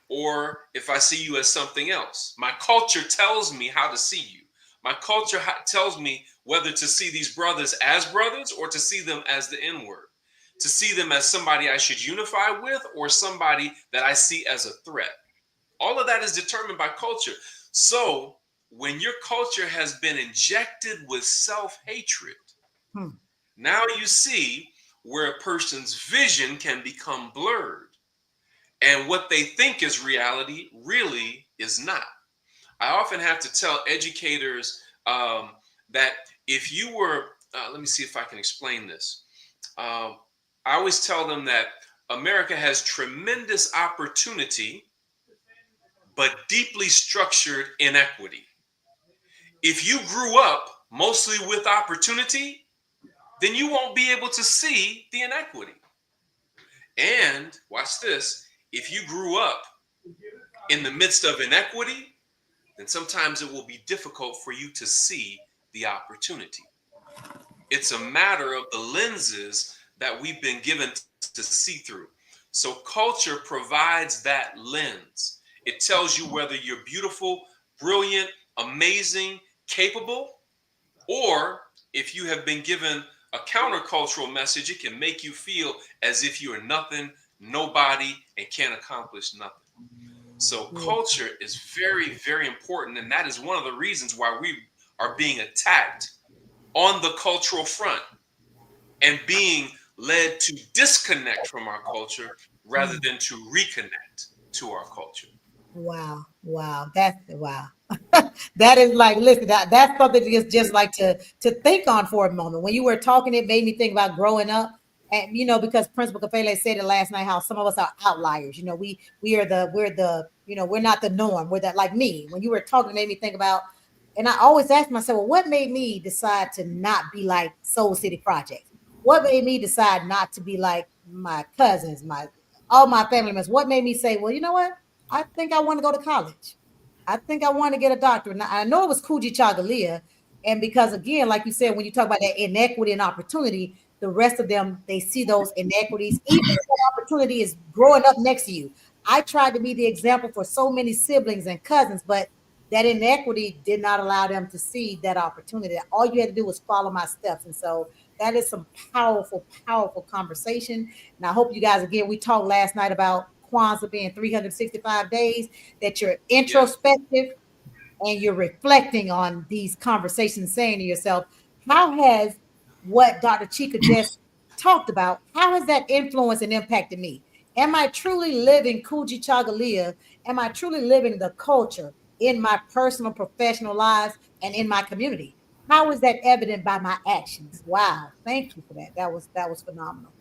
or if I see you as something else. My culture tells me how to see you. My culture tells me whether to see these brothers as brothers or to see them as the N-word, to see them as somebody I should unify with or somebody that I see as a threat. All of that is determined by culture. So when your culture has been injected with self-hatred, now you see where a person's vision can become blurred. And what they think is reality really is not. I often have to tell educators that if you were, let me see if I can explain this. I always tell them that America has tremendous opportunity, but deeply structured inequity. If you grew up mostly with opportunity, then you won't be able to see the inequity. And watch this, if you grew up in the midst of inequity, then sometimes it will be difficult for you to see the opportunity. It's a matter of the lenses that we've been given to see through. So culture provides that lens. It tells you whether you're beautiful, brilliant, amazing, capable, or if you have been given a countercultural message, it can make you feel as if you are nothing, nobody, and can't accomplish nothing. So culture is very, very important. And that is one of the reasons why we are being attacked on the cultural front and being led to disconnect from our culture rather than to reconnect to our culture. Wow. That's wow. That is like, listen, that's something just like to think on for a moment. When you were talking, it made me think about growing up. And because Principal Kafele said it last night, how some of us are outliers. We're not the norm. We're that, like me. When you were talking, it made me think about, and I always ask myself, well, what made me decide to not be like Soul City Projects? What made me decide not to be like my cousins, all my family members? What made me say, well, you know what? I think I want to go to college. I think I want to get a doctorate. Now, I know it was Kuji Chagalia, And because again, like you said, when you talk about that inequity and opportunity, the rest of them, they see those inequities, even if that opportunity is growing up next to you. I tried to be the example for so many siblings and cousins, but that inequity did not allow them to see that opportunity. All you had to do was follow my steps. And so that is some powerful, powerful conversation. And I hope you guys, again, we talked last night about Kwanzaa being 365 days, that you're Yeah. introspective and you're reflecting on these conversations, saying to yourself, how has what Dr. Chica just talked about, how has that influenced and impacted me? Am I truly living Kuji Chagalia? Am I truly living the culture in my personal, professional lives and in my community? How is that evident by my actions? Wow, thank you for that. That was phenomenal.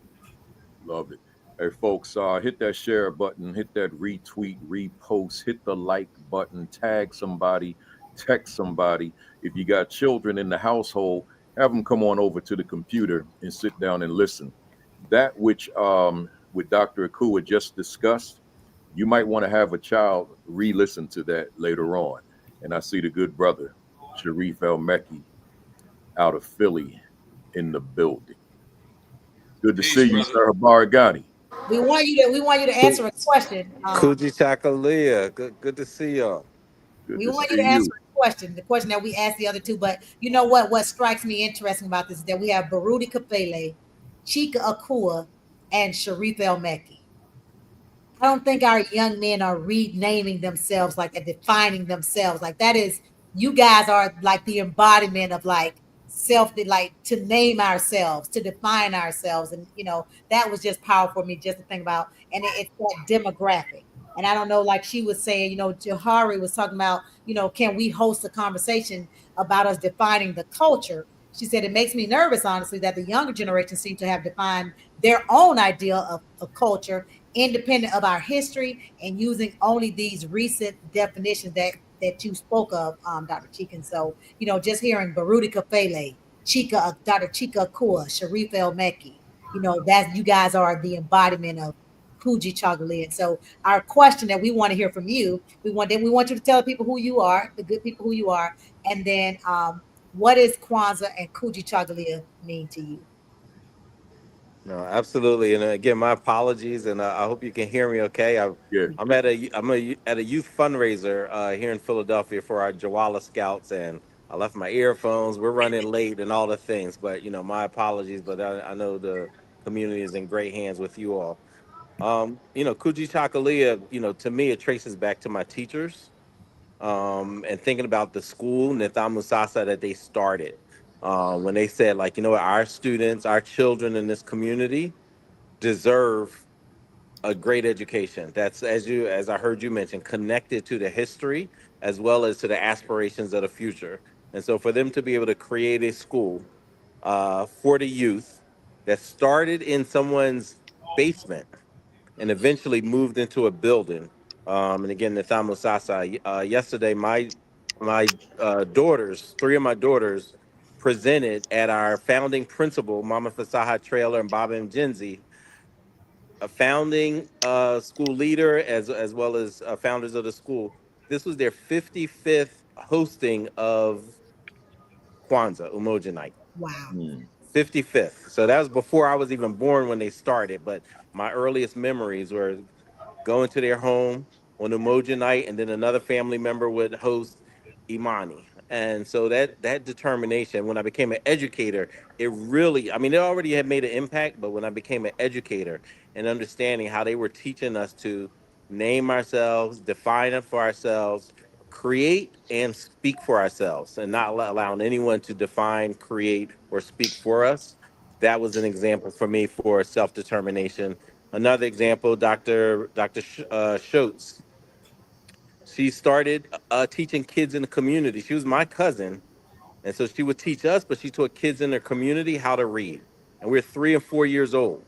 Love it. Hey, folks, hit that share button, hit that retweet, repost, hit the like button, tag somebody, text somebody. If you got children in the household, have them come on over to the computer and sit down and listen. That which with Dr. Akua just discussed, you might want to have a child re-listen to that later on. And I see the good brother, Sharif El Mekki, out of Philly in the building. Good to see Peace, you, brother. sir. Baragani. We want you to answer a question. Kuji Chakalia, good to see y'all. Good We to want you see to answer you. a question, the question that we asked the other two. But you know what? What strikes me interesting about this is that we have Baruti Kafele, Chika Akua, and Sharif El Mekki. I don't think our young men are renaming themselves like and defining themselves. Like that is, you guys are like the embodiment of like self, like to name ourselves, to define ourselves. And that was just powerful for me just to think about. And it's that demographic. And I don't know, like she was saying, Johari was talking about, can we host a conversation about us defining the culture? She said it makes me nervous, honestly, that the younger generation seem to have defined their own idea of culture independent of our history and using only these recent definitions that you spoke of, Dr. Chicken. So, just hearing Baruti Kafele, Dr. Chika Akua, Sharif El Mekki, that you guys are the embodiment of Kuji Chocolate. So our question that we want to hear from you, we want you to tell people who you are, the good people who you are, and then what does Kwanzaa and Kuji Chocolate mean to you? No, absolutely. And again, my apologies, and I hope you can hear me okay. Yeah. I'm at a youth fundraiser here in Philadelphia for our Jawala Scouts, and I left my earphones. We're running late and all the things, but my apologies. But I know the community is in great hands with you all. Kuji Chakalia, to me, it traces back to my teachers. And thinking about the school Nitham Musasa that they started when they said, like, what, our students, our children in this community deserve a great education that's, as I heard you mention, connected to the history as well as to the aspirations of the future. And so for them to be able to create a school for the youth that started in someone's basement and eventually moved into a building. And again, the Musasa. Yesterday, my daughters, three of my daughters, presented at our founding principal, Mama Fasaha Trailer and Baba M. Genzi, a founding school leader as well as founders of the school. This was their 55th hosting of Kwanzaa, Umoja Night. Wow. Mm. 55th. So that was before I was even born when they started. But my earliest memories were going to their home on Umoja night, and then another family member would host Imani. And so that determination, when I became an educator, it really, I mean, it already had made an impact, but when I became an educator and understanding how they were teaching us to name ourselves, define it for ourselves, create and speak for ourselves, and not allowing anyone to define, create, or speak for us. That was an example for me for self-determination. Another example, Dr. Schultz. She started teaching kids in the community. She was my cousin, and so she would teach us, but she taught kids in their community how to read. And we're 3 and 4 years old,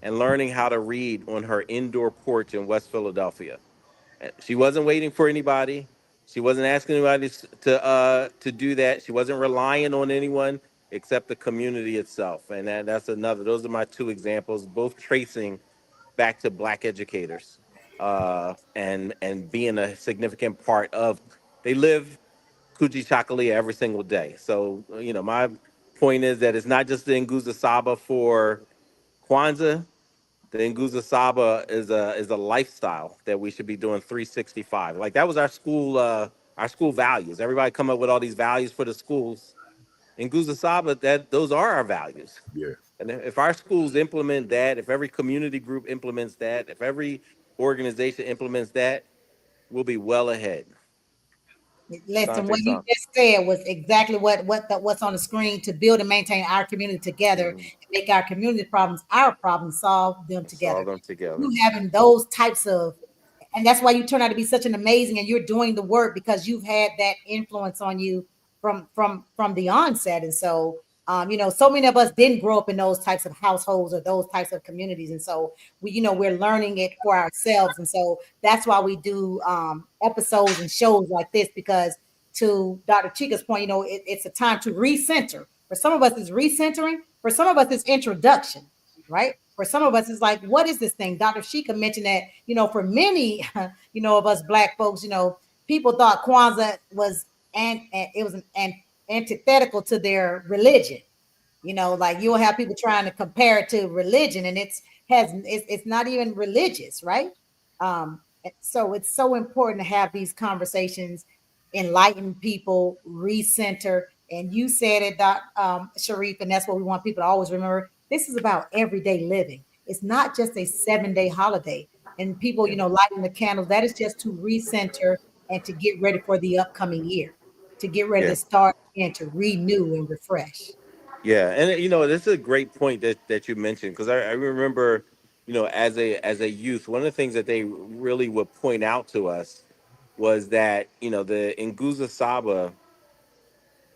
and learning how to read on her indoor porch in West Philadelphia. She wasn't waiting for anybody. She wasn't asking anybody to do that. She wasn't relying on anyone except the community itself. And that's another. Those are my two examples, both tracing back to Black educators, and being a significant part of. They live Kuji Chakalia every single day. So, my point is that it's not just the Nguza Saba for Kwanzaa. The Nguza Saba is a lifestyle that we should be doing 365. Like that was our school values. Everybody come up with all these values for the schools. In Nguza Saba, those are our values. Yeah. And if our schools implement that, if every community group implements that, if every organization implements that, we'll be well ahead. Listen, Dante what you Son. just said was exactly what's on the screen to build and maintain our community together Mhm. and make our community problems our problems, solve them Let's solve together. them together. You having those types of, and that's why you turn out to be such an amazing, and you're doing the work because you've had that influence on you from the onset. And so so many of us didn't grow up in those types of households or those types of communities, and so we're learning it for ourselves. And so that's why we do episodes and shows like this, because to Dr. Chica's point, it's a time to recenter. For some of us it's recentering, for some of us it's introduction, right? For some of us, it's like, what is this thing? Dr. Sheikah mentioned that, for many, of us Black folks, people thought Kwanzaa was, and it was an antithetical to their religion. Like you'll have people trying to compare it to religion, and it's not even religious, right? So it's so important to have these conversations, enlighten people, recenter. And you said it, Sharif, and that's what we want people to always remember. This is about everyday living. It's not just a 7-day holiday. And people, Yeah. lighting the candles, that is just to recenter and to get ready for the upcoming year, to get ready Yeah. to start and to renew and refresh. Yeah, and this is a great point that you mentioned, because I remember, as a youth, one of the things that they really would point out to us was that the Nguza Saba,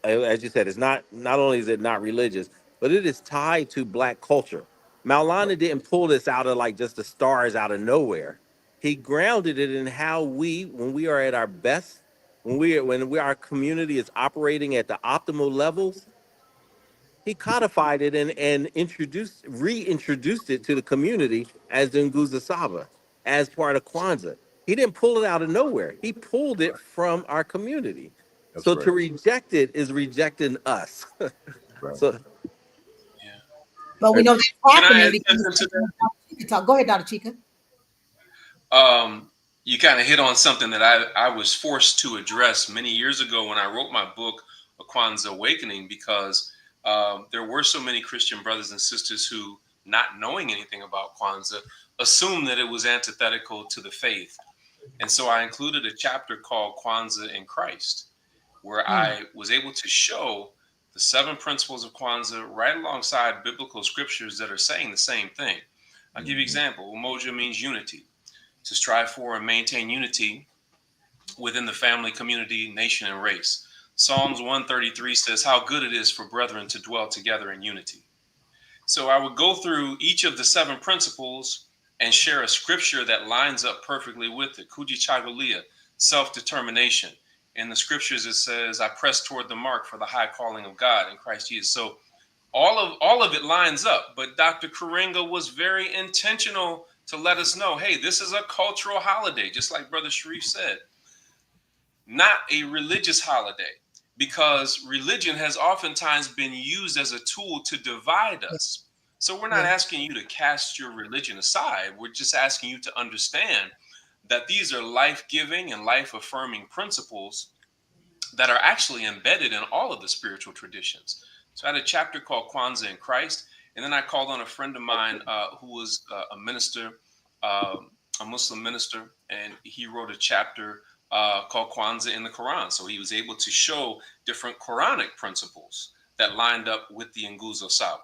as you said, is not only is it not religious, but it is tied to Black culture. Maulana didn't pull this out of like just the stars out of nowhere. He grounded it in how when we are at our best, our community is operating at the optimal levels. He codified it and reintroduced it to the community as the Nguza Saba, as part of Kwanzaa. He didn't pull it out of nowhere. He pulled it from our community. That's So right. to reject it is rejecting us. Right. So Yeah. But we And know that's Can I happening add because something to that? Dr. Chica talk. Go ahead, Dr. Chica. You kind of hit on something that I was forced to address many years ago when I wrote my book, A Kwanzaa Awakening, because there were so many Christian brothers and sisters who, not knowing anything about Kwanzaa, assumed that it was antithetical to the faith. And so I included a chapter called Kwanzaa in Christ, where Mm. I was able to show the 7 principles of Kwanzaa right alongside biblical scriptures that are saying the same thing. I'll give you an example. Umoja means unity, to strive for and maintain unity within the family, community, nation, and race. Psalms 133 says how good it is for brethren to dwell together in unity. So I would go through each of the 7 principles and share a scripture that lines up perfectly with it. Kuji Chagalia, self-determination. In the scriptures, it says, I press toward the mark for the high calling of God in Christ Jesus. So all of it lines up. But Dr. Karenga was very intentional to let us know, hey, this is a cultural holiday, just like Brother Sharif said, not a religious holiday, because religion has oftentimes been used as a tool to divide us. So we're not Yeah. asking you to cast your religion aside. We're just asking you to understand that these are life-giving and life-affirming principles that are actually embedded in all of the spiritual traditions. So I had a chapter called Kwanzaa in Christ, and then I called on a friend of mine who was a minister, a Muslim minister, and he wrote a chapter called Kwanzaa in the Quran. So he was able to show different Quranic principles that lined up with the Nguzo Saba.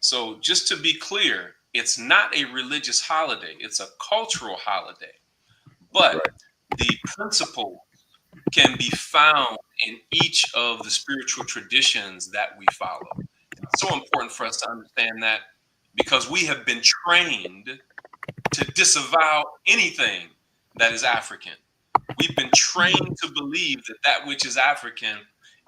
So just to be clear, it's not a religious holiday, it's a cultural holiday. But right. the principle can be found in each of the spiritual traditions that we follow. It's so important for us to understand that, because we have been trained to disavow anything that is African. We've been trained to believe that that which is African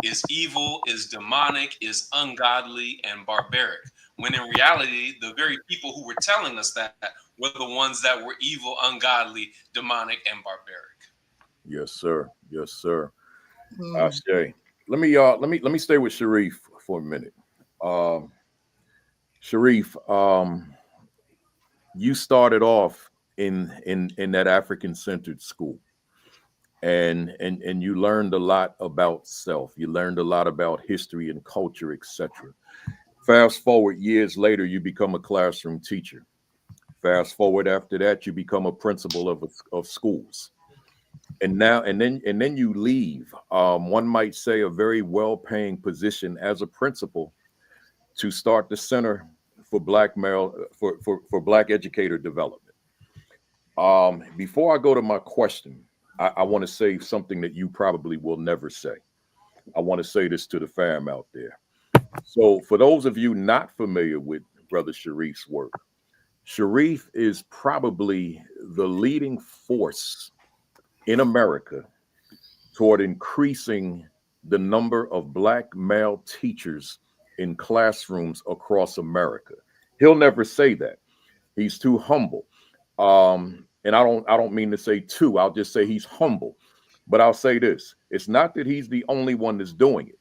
is evil, is demonic, is ungodly, and barbaric. When in reality, the very people who were telling us that were the ones that were evil, ungodly, demonic, and barbaric. Yes, sir. Yes, sir. Mm, Say, let me stay with Sharif for a minute. Um, Sharif, you started off in that African centered school, and you learned a lot about self. You learned a lot about history and culture, etc. Fast forward years later, you become a classroom teacher. Fast forward after that, you become a principal of schools, and then you leave. One might say a very well-paying position as a principal to start the Center for Black Male for Black Educator Development. Before I go to my question, I want to say something that you probably will never say. I want to say this to the fam out there. So, for those of you not familiar with Brother Sharif's work, Sharif is probably the leading force in America toward increasing the number of Black male teachers in classrooms across America. He'll never say that. He's too humble. And I don't mean to say too, I'll just say he's humble. But I'll say this: it's not that he's the only one that's doing it,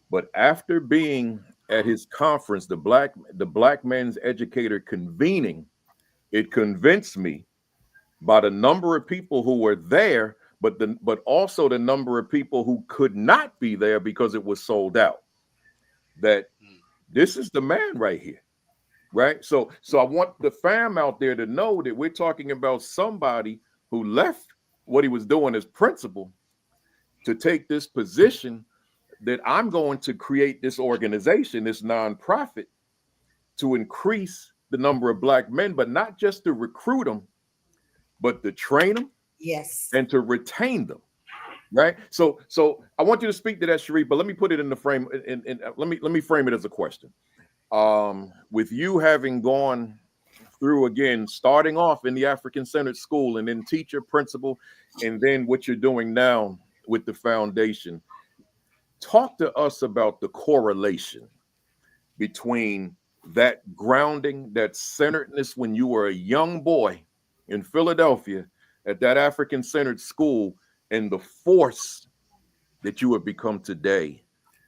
but after being at his conference, the Black Men's Educator convening, it convinced me by the number of people who were there, but also the number of people who could not be there because it was sold out, that this is the man right here. Right. So I want the fam out there to know that we're talking about somebody who left what he was doing as principal to take this position, that I'm going to create this organization, this nonprofit, to increase the number of Black men, but not just to recruit them, but to train them yes. and to retain them. Right. So I want you to speak to that, Sharif, but let me put it in the frame, and let me frame it as a question. With you having gone through, again, starting off in the African centered school and then teacher, principal, and then what you're doing now with the foundation, talk to us about the correlation between that grounding, that centeredness when you were a young boy in Philadelphia at that African centered school, and the force that you have become today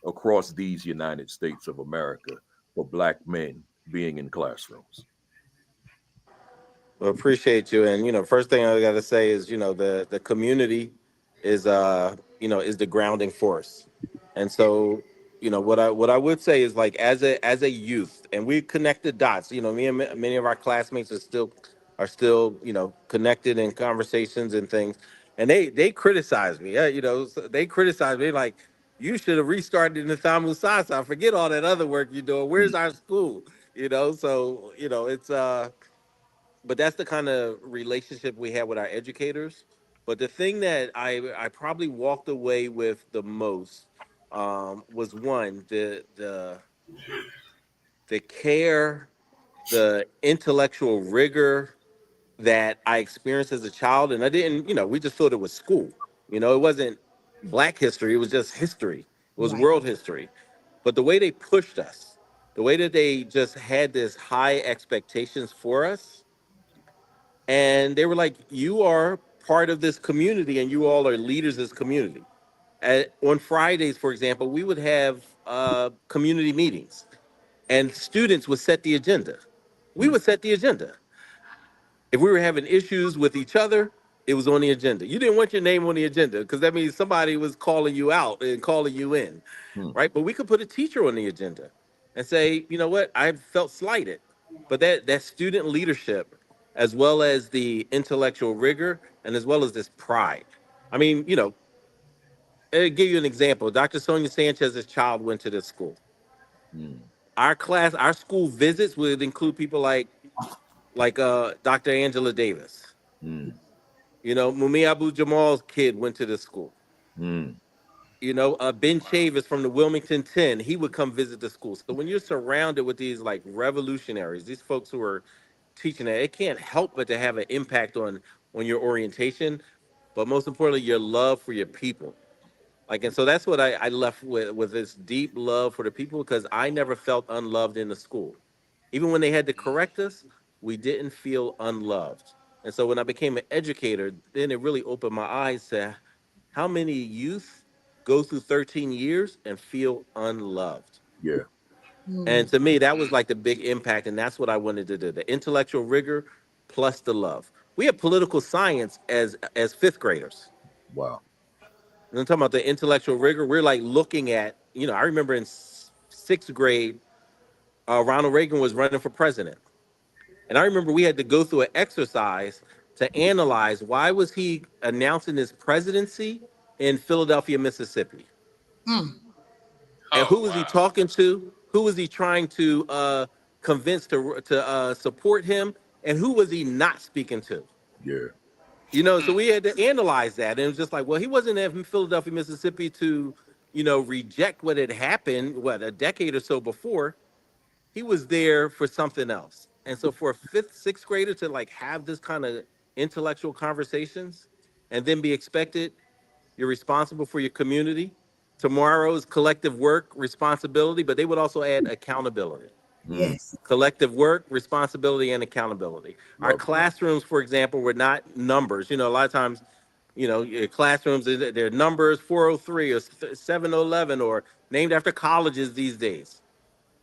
across these United States of America for Black men being in classrooms. Well, appreciate you. And first thing I got to say is, the community is is the grounding force. And so, what I would say is, like, as a youth, and we connected dots. Me and many of our classmates are still connected in conversations and things. And they criticize me. Yeah, they criticize me like, you should have restarted in the Thamu Sasa. Forget all that other work you're doing. Where's our school? So it's but that's the kind of relationship we have with our educators. But the thing that I probably walked away with the most, was one, the care, the intellectual rigor that I experienced as a child. And I didn't, we just thought it was school. It wasn't Black history, it was just history, it was Right. world history. But the way they pushed us, the way that they just had this high expectations for us, and they were like, "You are part of this community, and you all are leaders of this community." On Fridays, for example, we would have community meetings, and students would set the agenda. We Mm, would set the agenda. If we were having issues with each other, it was on the agenda. You didn't want your name on the agenda because that means somebody was calling you out and calling you in, Hmm. right? But we could put a teacher on the agenda and say, you know what, I felt slighted. But that student leadership, as well as the intellectual rigor, and as well as this pride. I mean, I'll give you an example. Dr. Sonia Sanchez's child went to this school. Hmm. Our school visits would include people like Dr. Angela Davis. Hmm. Mumi Abu Jamal's kid went to this school. Hmm. Ben Chavis from the Wilmington 10, he would come visit the school. So when you're surrounded with these like revolutionaries, these folks who are teaching that, it can't help but to have an impact on your orientation, but most importantly, your love for your people. Like, and so that's what I left with this deep love for the people, because I never felt unloved in the school. Even when they had to correct us, we didn't feel unloved. And so when I became an educator, then it really opened my eyes to how many youth go through 13 years and feel unloved. Yeah. And Mm. to me, that was like the big impact. And that's what I wanted to do, the intellectual rigor plus the love. We have political science as fifth graders. Wow. And I'm talking about the intellectual rigor. We're like looking at, I remember in sixth grade, Ronald Reagan was running for president. And I remember we had to go through an exercise to analyze why was he announcing his presidency in Philadelphia, Mississippi? Mm. And who Oh, was he wow. talking to? Who was he trying to convince to support him? And who was he not speaking to? Yeah. So we had to analyze that, and it was just like, well, he wasn't in Philadelphia, Mississippi to, reject what had happened, what, a decade or so before. He was there for something else. And so for a fifth, sixth grader to like have this kind of intellectual conversations and then be expected, you're responsible for your community. Tomorrow's collective work, responsibility, but they would also add accountability. Mm. Yes. Collective work, responsibility, and accountability. Our Love it. classrooms, for example, were not numbers. A lot of times, your classrooms, they're numbers 403 or 711 or named after colleges these days.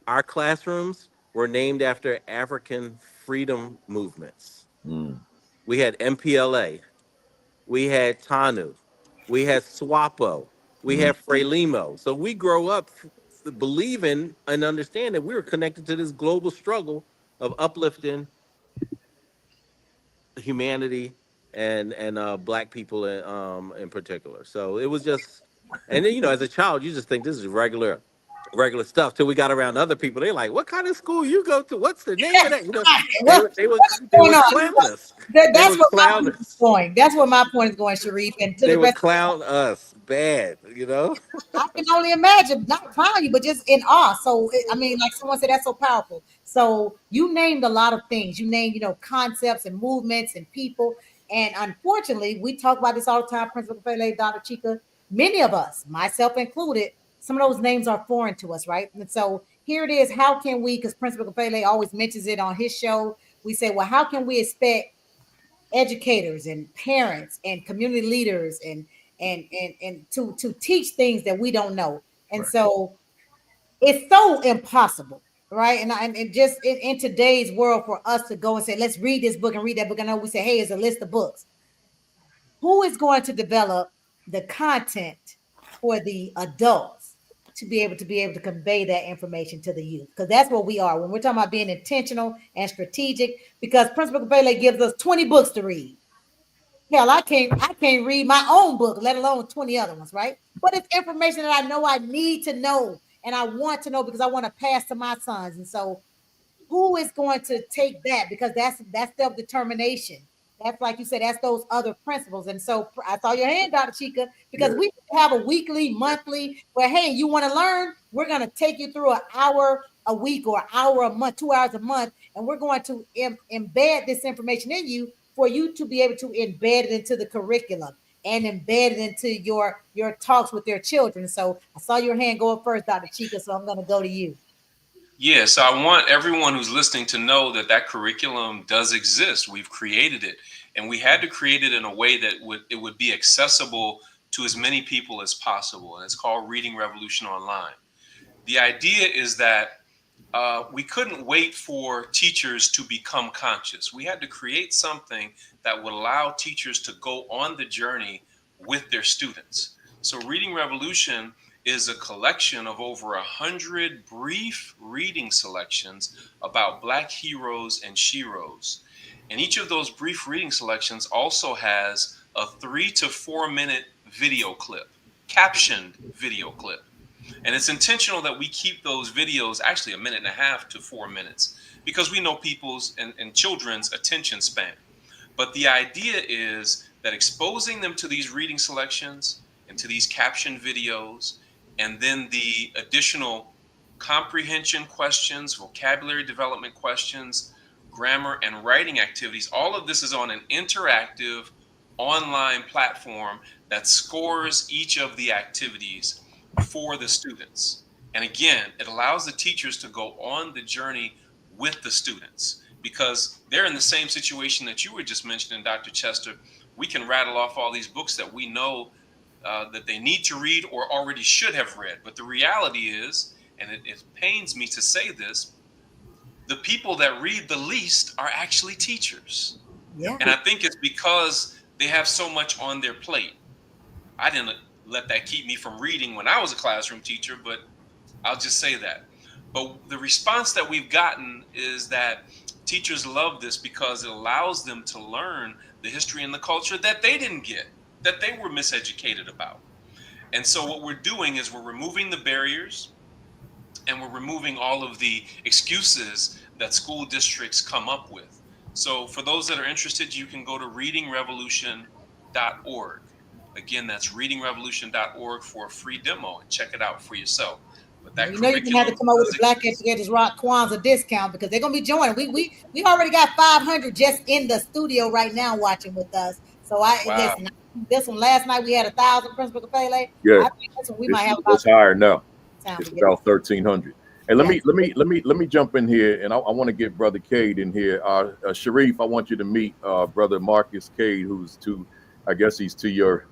Our classrooms were named after African freedom movements. Mm. We had MPLA, we had TANU, we had SWAPO, we Mm. had Frelimo. So we grow up believing and understand that we were connected to this global struggle of uplifting humanity and black people in particular. So it was just, and then as a child, you just think this is regular stuff till we got around other people. They're like, "What kind of school you go to? What's the name of that?" They What, would they would what's they going would on? clown us. They That's would what my clown point is us. going. That's where my point is going, Sharif. And to They the would rest, clown us bad. I can only imagine, not clown you, but just in awe. So, I mean, like someone said, that's so powerful. So, you named a lot of things. You named, concepts and movements and people. And unfortunately, we talk about this all the time, Principal Pele, Dr. Chica. Many of us, myself included, some of those names are foreign to us, right? And so, here it is. How can we, because Principal Pele always mentions it on his show, we say, well, how can we expect educators and parents and community leaders and to teach things that we don't know. And Right. so it's so impossible, right? And just in today's world for us to go and say, let's read this book and read that book. I know we say, hey, it's a list of books. Who is going to develop the content for the adults to be able to convey that information to the youth? Because that's what we are when we're talking about being intentional and strategic. Because Principal Kabele gives us 20 books to read. Hell, I can't read my own book, let alone 20 other ones, right? But it's information that I know I need to know and I want to know because I want to pass to my sons. And so who is going to take that? Because that's self-determination. That's like you said, that's those other principles. And so I saw your hand, Dr. Chica, because Yeah. we have a weekly, monthly, where hey, you want to learn, we're going to take you through an hour a week or an hour a month, 2 hours a month, and we're going to embed this information in you for you to be able to embed it into the curriculum and embed it into your talks with their children. So I saw your hand go up first, Dr. Chica, so I'm going to go to you. Yeah, so I want everyone who's listening to know that that curriculum does exist. We've created it, and we had to create it in a way that it would be accessible to as many people as possible. And it's called Reading Revolution Online. The idea is that we couldn't wait for teachers to become conscious. We had to create something that would allow teachers to go on the journey with their students. So, Reading Revolution is a collection of over 100 brief reading selections about Black heroes and sheroes. And each of those brief reading selections also has a 3 to 4 minute video clip, captioned video clip. And it's intentional that we keep those videos actually a minute and a half to 4 minutes because we know people's and children's attention span. But the idea is that exposing them to these reading selections and to these captioned videos, and then the additional comprehension questions, vocabulary development questions, grammar and writing activities, all of this is on an interactive online platform that scores each of the activities for the students. And again, it allows the teachers to go on the journey with the students because they're in the same situation that you were just mentioning, Dr. Chester. We can rattle off all these books that we know that they need to read or already should have read. But the reality is, and it pains me to say this, the people that read the least are actually teachers. Yeah. And I think it's because they have so much on their plate. I didn't let that keep me from reading when I was a classroom teacher, but I'll just say that. But the response that we've gotten is that teachers love this because it allows them to learn the history and the culture that they didn't get, that they were miseducated about. And so what we're doing is we're removing the barriers and we're removing all of the excuses that school districts come up with. So for those that are interested, you can go to readingrevolution.org. Again, that's readingrevolution.org for a free demo and check it out for yourself. But that You know you're gonna have to curriculum come up with does a Black exist. Educators Rock Kwanzaa discount because they're gonna be joining. We already got 500 just in the studio right now watching with us. So Wow. listen. This one last night we had 1,000 Principal Kapele. Yeah, I think this one we might have about it's higher now. time It's to get about 1,300. And Yes. let me jump in here, and I want to get Brother Cade in here. Sharif, I want you to meet Brother Marcus Cade, who's to, I guess he's to your,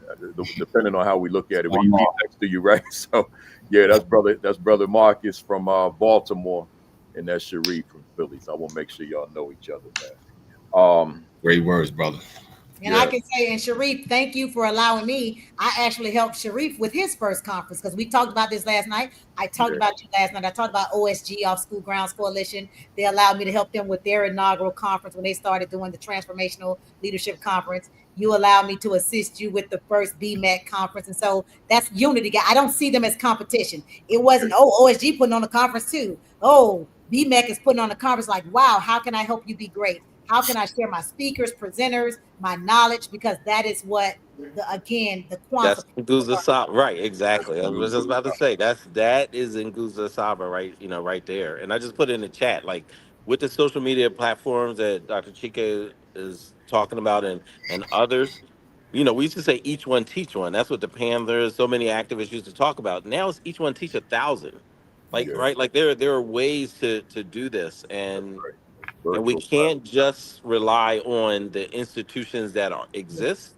depending on how we look at it, but he's next to you, right? So, yeah, that's brother Marcus from Baltimore, and that's Sharif from Philly. So I want to make sure y'all know each other, man. Great words, brother. And I can say, and Sharif, thank you for allowing me. I actually helped Sharif with his first conference because we talked about this last night. I talked about you last night. I talked about OSG, Off School Grounds Coalition. They allowed me to help them with their inaugural conference when they started doing the Transformational Leadership Conference. You allowed me to assist you with the first BMAC conference. And so that's unity. I don't see them as competition. It wasn't, OSG putting on a conference too. Oh, BMAC is putting on a conference like, wow, how can I help you be great? How can I share my speakers, presenters, my knowledge? Because that is what the Kwanzaa. That's Nguza Saba, right? Exactly. I was just about to say that is Nguza Saba, right? Right there. And I just put it in the chat, like with the social media platforms that Dr. Chike is talking about, and others. We used to say each one teach one. That's what the Panthers, so many activists used to talk about. Now it's each one teach 1,000. Like right, like there are ways to do this, and we can't just rely on the institutions that exist.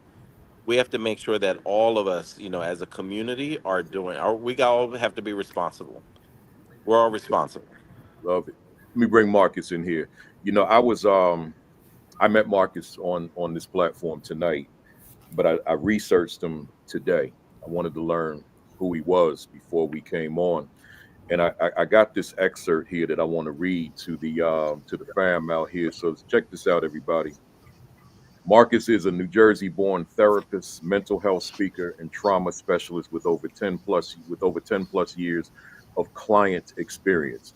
We have to make sure that all of us, as a community, are doing. We all have to be responsible. We're all responsible. Love it. Let me bring Marcus in here. I met Marcus on this platform tonight, but I researched him today. I wanted to learn who he was before we came on, and I got this excerpt here that I want to read to the fam out here. So check this out, everybody. Marcus is a New Jersey-born therapist, mental health speaker, and trauma specialist with over 10 plus years of client experience.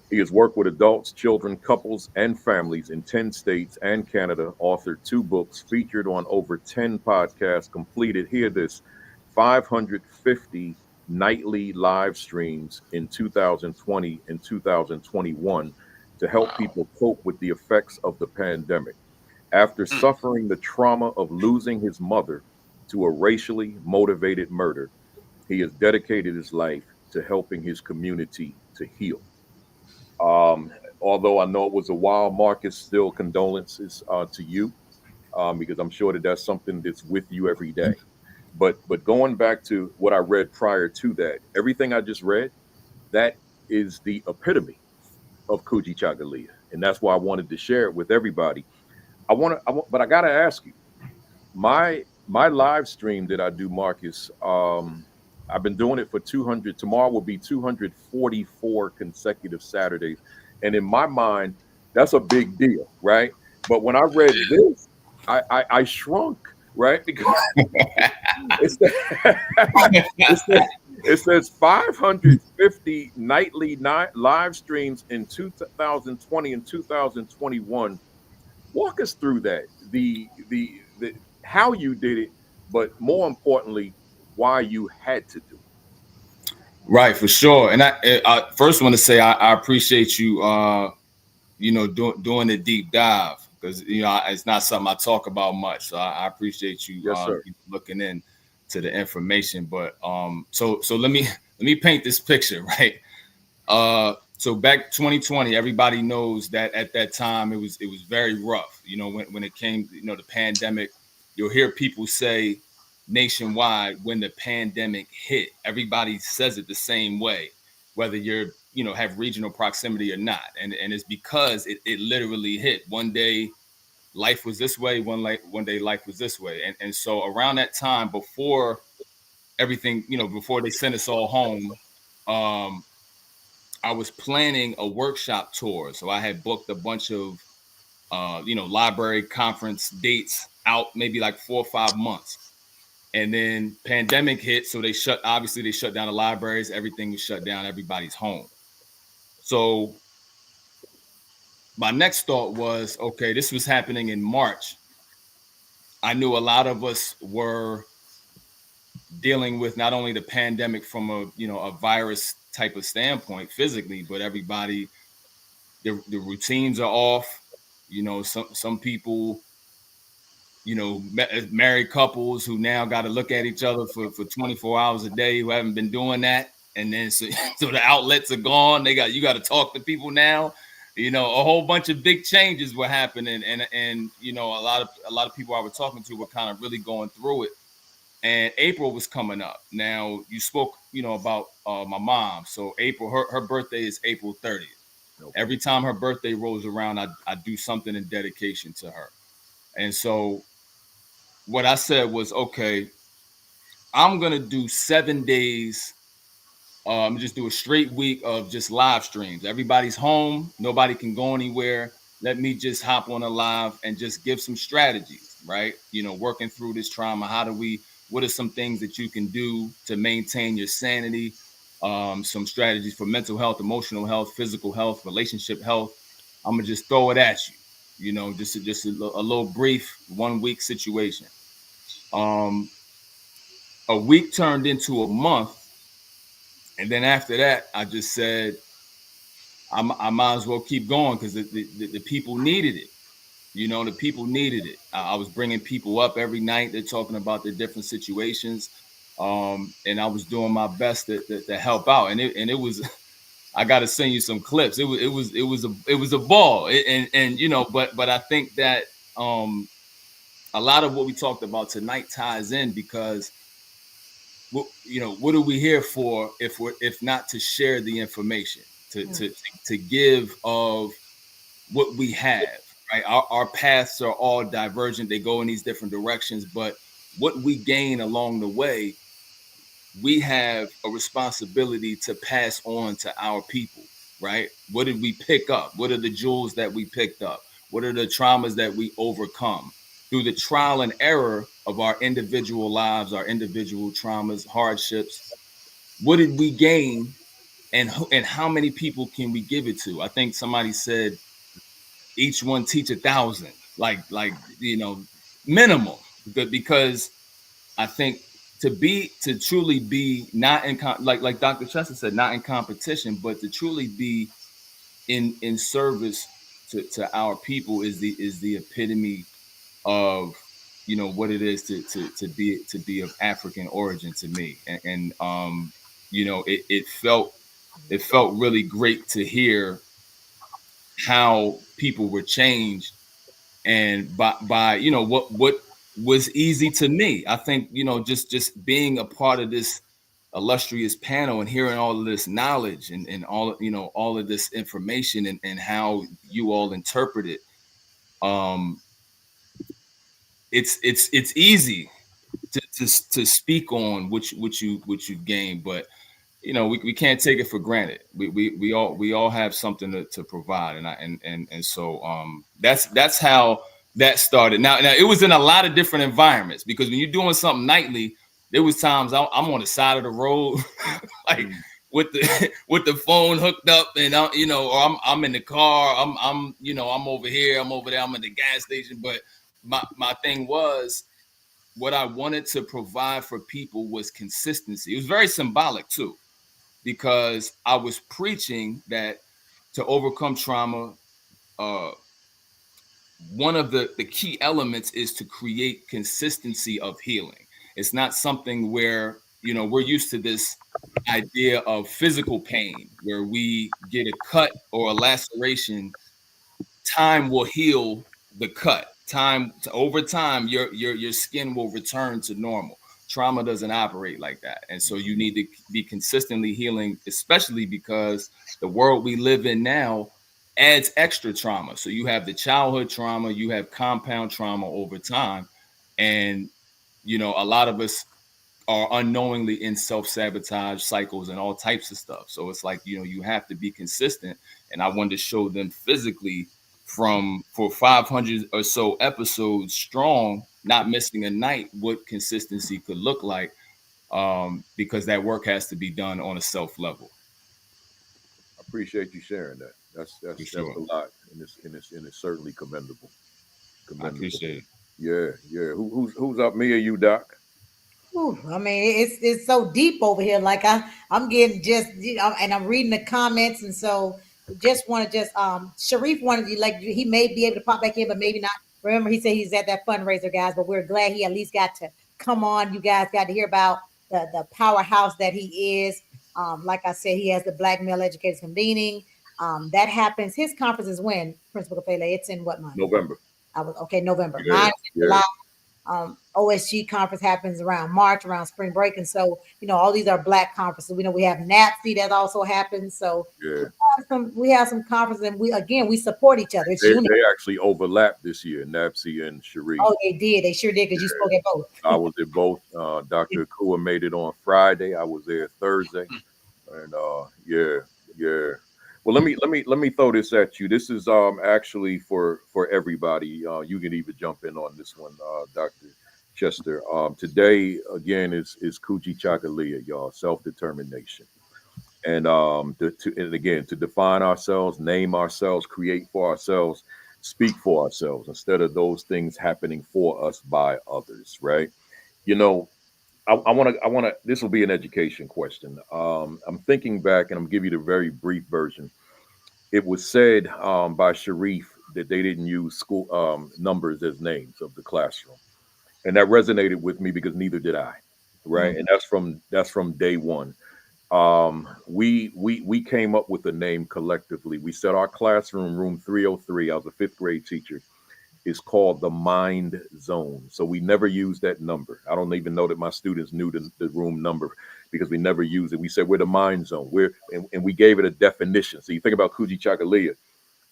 He has worked with adults, children, couples, and families in 10 states and Canada, authored 2 books, featured on over 10 podcasts, completed, hear this, 550 nightly live streams in 2020 and 2021 to help people cope with the effects of the pandemic. After suffering the trauma of losing his mother to a racially motivated murder, he has dedicated his life to helping his community to heal. Although I know it was a while, Marcus, still condolences to you, because I'm sure that that's something that's with you every day. But going back to what I read prior to that, everything I just read, that is the epitome of Kuji Chagalia, and that's why I wanted to share it with everybody. But I gotta ask you, my live stream that I do, Marcus. I've been doing it for 200. Tomorrow will be 244 consecutive Saturdays, and in my mind, that's a big deal, right? But when I read this, I shrunk, right? Because it says 550 nightly live streams in 2020 and 2021. Walk us through that, the how you did it, but more importantly, why you had to do it. Right, for sure. And I first want to say I appreciate you, doing the deep dive, because it's not something I talk about much. So I appreciate you looking in to the information. But so let me paint this picture, right? So back 2020, everybody knows that at that time it was very rough. When it came, the pandemic, you'll hear people say nationwide when the pandemic hit. Everybody says it the same way, whether you're, have regional proximity or not. And it's because it literally hit. One day life was this way, one day life was this way. And so around that time, before everything, before they sent us all home, I was planning a workshop tour. So I had booked a bunch of library conference dates out maybe like 4 or 5 months. And then pandemic hit. So they shut down the libraries. Everything was shut down. Everybody's home. So my next thought was, okay, this was happening in March. I knew a lot of us were dealing with not only the pandemic from a virus type of standpoint physically, but everybody, the routines are off. Some people, married couples who now got to look at each other for 24 hours a day, who haven't been doing that. And then so the outlets are gone. You got to talk to people now. A whole bunch of big changes were happening, and a lot of people I was talking to were kind of really going through it. And April was coming up. Now you spoke, about my mom. So April, her birthday is April 30th. Okay. Every time her birthday rolls around, I do something in dedication to her. And so what I said was, okay, I'm gonna do 7 days. Just do a straight week of just live streams. Everybody's home, nobody can go anywhere. Let me just hop on a live and just give some strategies, right? Working through this trauma. What are some things that you can do to maintain your sanity? Some strategies for mental health, emotional health, physical health, relationship health. I'm gonna just throw it at you, just a little brief 1 week situation. A week turned into a month. And then after that, I just said, I might as well keep going because the people needed it. The people needed it. I was bringing people up every night. They're talking about their different situations. And I was doing my best to help out. And it was, I got to send you some clips. It was a ball. But I think that a lot of what we talked about tonight ties in because what are we here for if not to share the information, to give of what we have, right? Our paths are all divergent. They go in these different directions, but what we gain along the way, we have a responsibility to pass on to our people, right? What did we pick up? What are the jewels that we picked up? What are the traumas that we overcome? Through the trial and error of our individual lives, our individual traumas, hardships, what did we gain, and how many people can we give it to? I think somebody said each one teach 1,000, like minimum, because I think to truly be not in like Dr. Chester said, not in competition, but to truly be in service to our people is the epitome of what it is to be of African origin to me. And it felt really great to hear how people were changed, and by what was easy to me. I think just being a part of this illustrious panel and hearing all of this knowledge and all of this information and how you all interpret it. It's easy to speak on what you've gained, but we can't take it for granted. We all have something to provide, and so that's how that started. Now it was in a lot of different environments, because when you're doing something nightly, there was times I'm on the side of the road, like with the phone hooked up, and or I'm in the car, I'm over here, I'm over there, I'm at the gas station. But my thing was, what I wanted to provide for people was consistency. It was very symbolic too, because I was preaching that to overcome trauma, one of the key elements is to create consistency of healing. It's not something where, we're used to this idea of physical pain where we get a cut or a laceration. Time will heal the cut. Over time, your skin will return to normal. Trauma doesn't operate like that. And so you need to be consistently healing, especially because the world we live in now adds extra trauma. So you have the childhood trauma, you have compound trauma over time. And, you know, a lot of us are unknowingly in self-sabotage cycles and all types of stuff. So it's like, you know, you have to be consistent. And I wanted to show them physically for 500 or so episodes strong, not missing a night, what consistency could look like, because that work has to be done on a self level. I appreciate you sharing that. For That's sure. a lot, and it's certainly commendable. I Commendable. appreciate it. Yeah, yeah. Who's up? Me or you, Doc? Ooh, I mean, it's so deep over here. Like I'm getting just, and I'm reading the comments, and so just want to just Sharif wanted to, like, he may be able to pop back in, but maybe not. Remember, he said he's at that fundraiser, guys. But we're glad he at least got to come on. You guys got to hear about the powerhouse that he is. Like I said, he has the Black Male Educators Convening. That happens. His conference is when, Principal Kafele? It's in what month? November. I was okay, November. Yeah, Mine is yeah. July. OSG conference happens around March, around spring break, and so all these are Black conferences. We know we have NAPSI that also happens. So Yeah. we have some conferences, and we support each other. It's They unity. actually overlapped this year, Napsy and Sharif. Oh, they did. They sure did, because you spoke at both. I was at both. Dr. Akua made it on Friday. I was there Thursday, and yeah, yeah. Well, let me throw this at you. This is actually for everybody. You can even jump in on this one, Dr. Chester. Today again is Kuji Chakalia, y'all, self-determination. And and again, to define ourselves, name ourselves, create for ourselves, speak for ourselves instead of those things happening for us by others, right? You know, I want to. This will be an education question. I'm thinking back, and I'm gonna give you the very brief version. It was said by Sharif that they didn't use school numbers as names of the classroom, and that resonated with me because neither did I, right? Mhm. And that's from day one. We came up with a name collectively. We said our classroom, room 303. I was a fifth grade teacher, is called the Mind Zone. So we never used that number. I don't even know that my students knew the room number because we never used it. We said we're the Mind Zone. And we gave it a definition. So you think about Kuji Chakalia,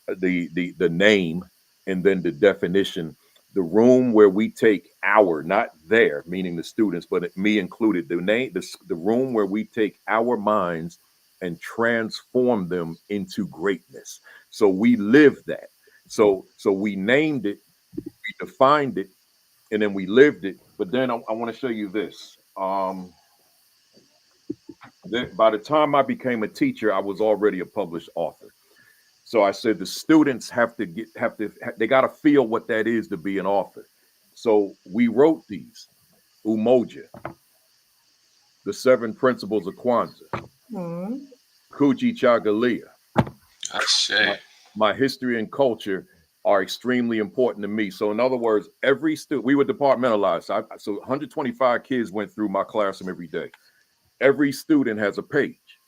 the name, and then the definition. The room where we take our, not their, meaning the students, but me included. The room where we take our minds and transform them into greatness. So we live that. So we named it, we defined it, and then we lived it. But then I want to show you this. By the time I became a teacher, I was already a published author. So I said the students they got to feel what that is to be an author. So we wrote these Umoja, the 7 principles of Kwanzaa, Mhm. Kuji Chagalia. Ashe. My history and culture are extremely important to me. So in other words, every student, we were departmentalized. So 125 kids went through my classroom every day. Every student has a page,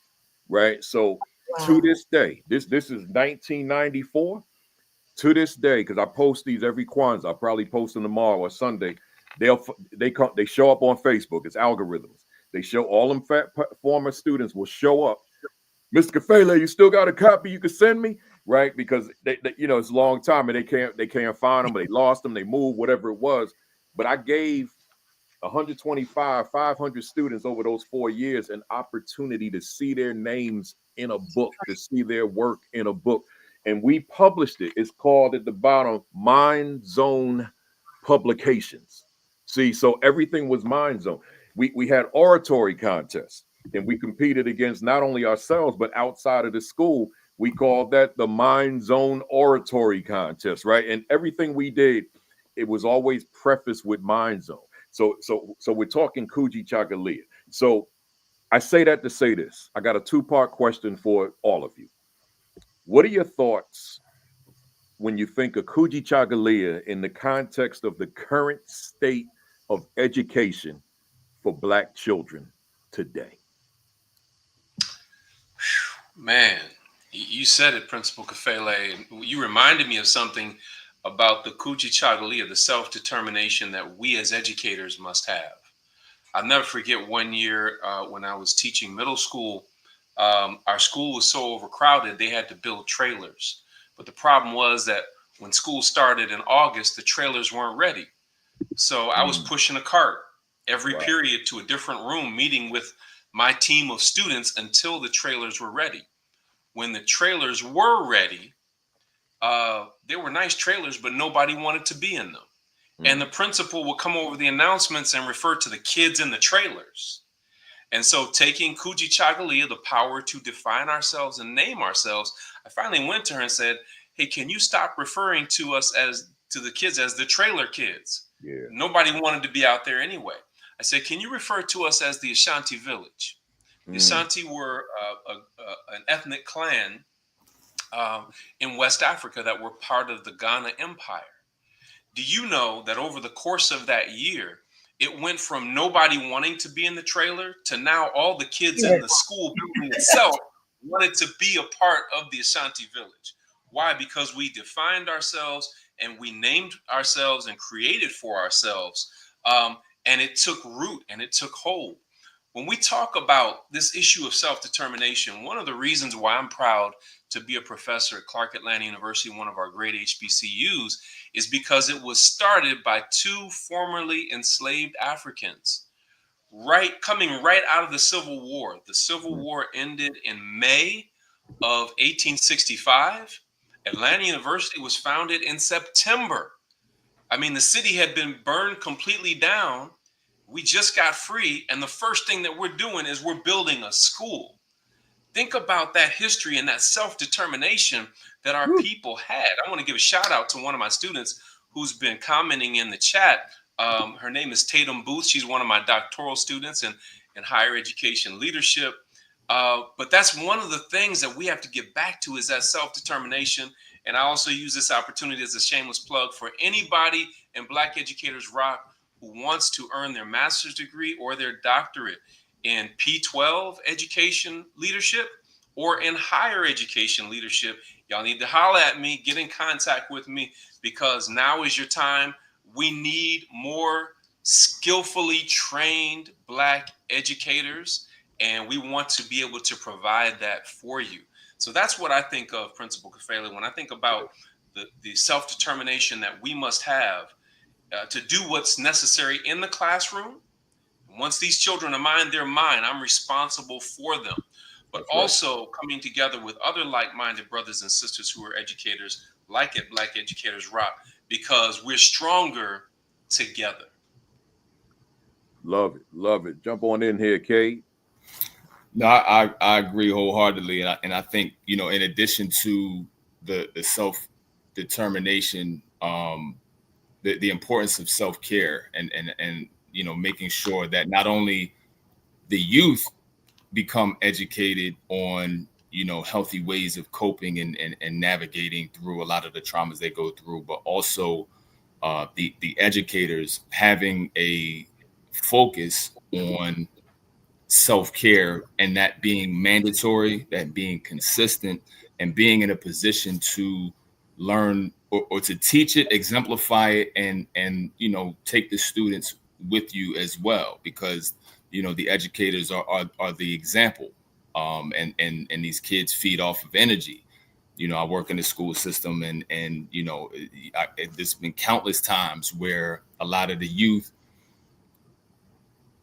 right? So to Wow. this day, this is 1994. To this day, because I post these every Kwanzaa, I'll probably post them tomorrow or Sunday. They show up on Facebook. It's algorithms. They show all them former students will show up. Mr. Kafele, you still got a copy you can send me, right? Because they it's a long time and they can't find them, but they lost them, they moved, whatever it was. But I gave 125, 500 students over those 4 years an opportunity to see their names in a book, to see their work in a book. And we published it. It's called at the bottom Mind Zone Publications. See, so everything was Mind Zone. We had oratory contests and we competed against not only ourselves, but outside of the school. We called that the Mind Zone Oratory Contest, right? And everything we did, it was always prefaced with Mind Zone. So we're talking Kuji Chagalia. So I say that to say this. I got a 2-part question for all of you. What are your thoughts when you think of Kuji Chagalia in the context of the current state of education for Black children today? Man, you said it, Principal Kafele. You reminded me of something about the Kuji Chagalia, the self-determination that we as educators must have. I'll never forget one year when I was teaching middle school. Our school was so overcrowded, they had to build trailers. But the problem was that when school started in August, the trailers weren't ready. So I was pushing a cart every period to a different room, meeting with my team of students until the trailers were ready. When the trailers were ready, they were nice trailers, but nobody wanted to be in them. And the principal would come over the announcements and refer to the kids in the trailers. And so, taking Kuji Chagalia, the power to define ourselves and name ourselves, I finally went to her and said, "Hey, can you stop referring to us as to the kids as the trailer kids?" Yeah. Nobody wanted to be out there anyway. I said, "Can you refer to us as the Ashanti village?" The Ashanti were an ethnic clan in West Africa that were part of the Ghana Empire. Do you know that over the course of that year, it went from nobody wanting to be in the trailer to now all the kids in the school building itself wanted to be a part of the Ashanti village? Why? Because we defined ourselves and we named ourselves and created for ourselves. And it took root and it took hold. When we talk about this issue of self-determination, one of the reasons why I'm proud to be a professor at Clark Atlanta University, one of our great HBCUs, is because it was started by two formerly enslaved Africans, coming right out of the Civil War. The Civil War ended in May of 1865. Atlanta University was founded in September. I mean, the city had been burned completely down. We just got free, and the first thing that we're doing is we're building a school. Think about that history and that self-determination that our people had. I want to give a shout out to one of my students who's been commenting in the chat. Her name is Tatum Booth. She's one of my doctoral students in higher education leadership. But that's one of the things that we have to get back to, is that self-determination. And I also use this opportunity as a shameless plug for anybody in Black Educators Rock who wants to earn their master's degree or their doctorate in P12 education leadership or in higher education leadership. Y'all need to holler at me, get in contact with me, because now is your time. We need more skillfully trained Black educators, and we want to be able to provide that for you. So that's what I think of, Principal Kafele, when I think about the self-determination that we must have to do what's necessary in the classroom. Once these children are mine, they're mine. I'm responsible for them. But also coming together with other like-minded brothers and sisters who are educators, like at Black Educators Rock, because we're stronger together. Love it. Love it. Jump on in here, Kate. No, I agree wholeheartedly. And I think, in addition to the self-determination, the importance of self-care and making sure that not only the youth become educated on healthy ways of coping and navigating through a lot of the traumas they go through, but also the educators having a focus on self-care, and that being mandatory, that being consistent, and being in a position to learn or to teach it, exemplify it, and take the students with you as well, because the educators are the example, and these kids feed off of energy. I work in the school system, and there's been countless times where a lot of the youth,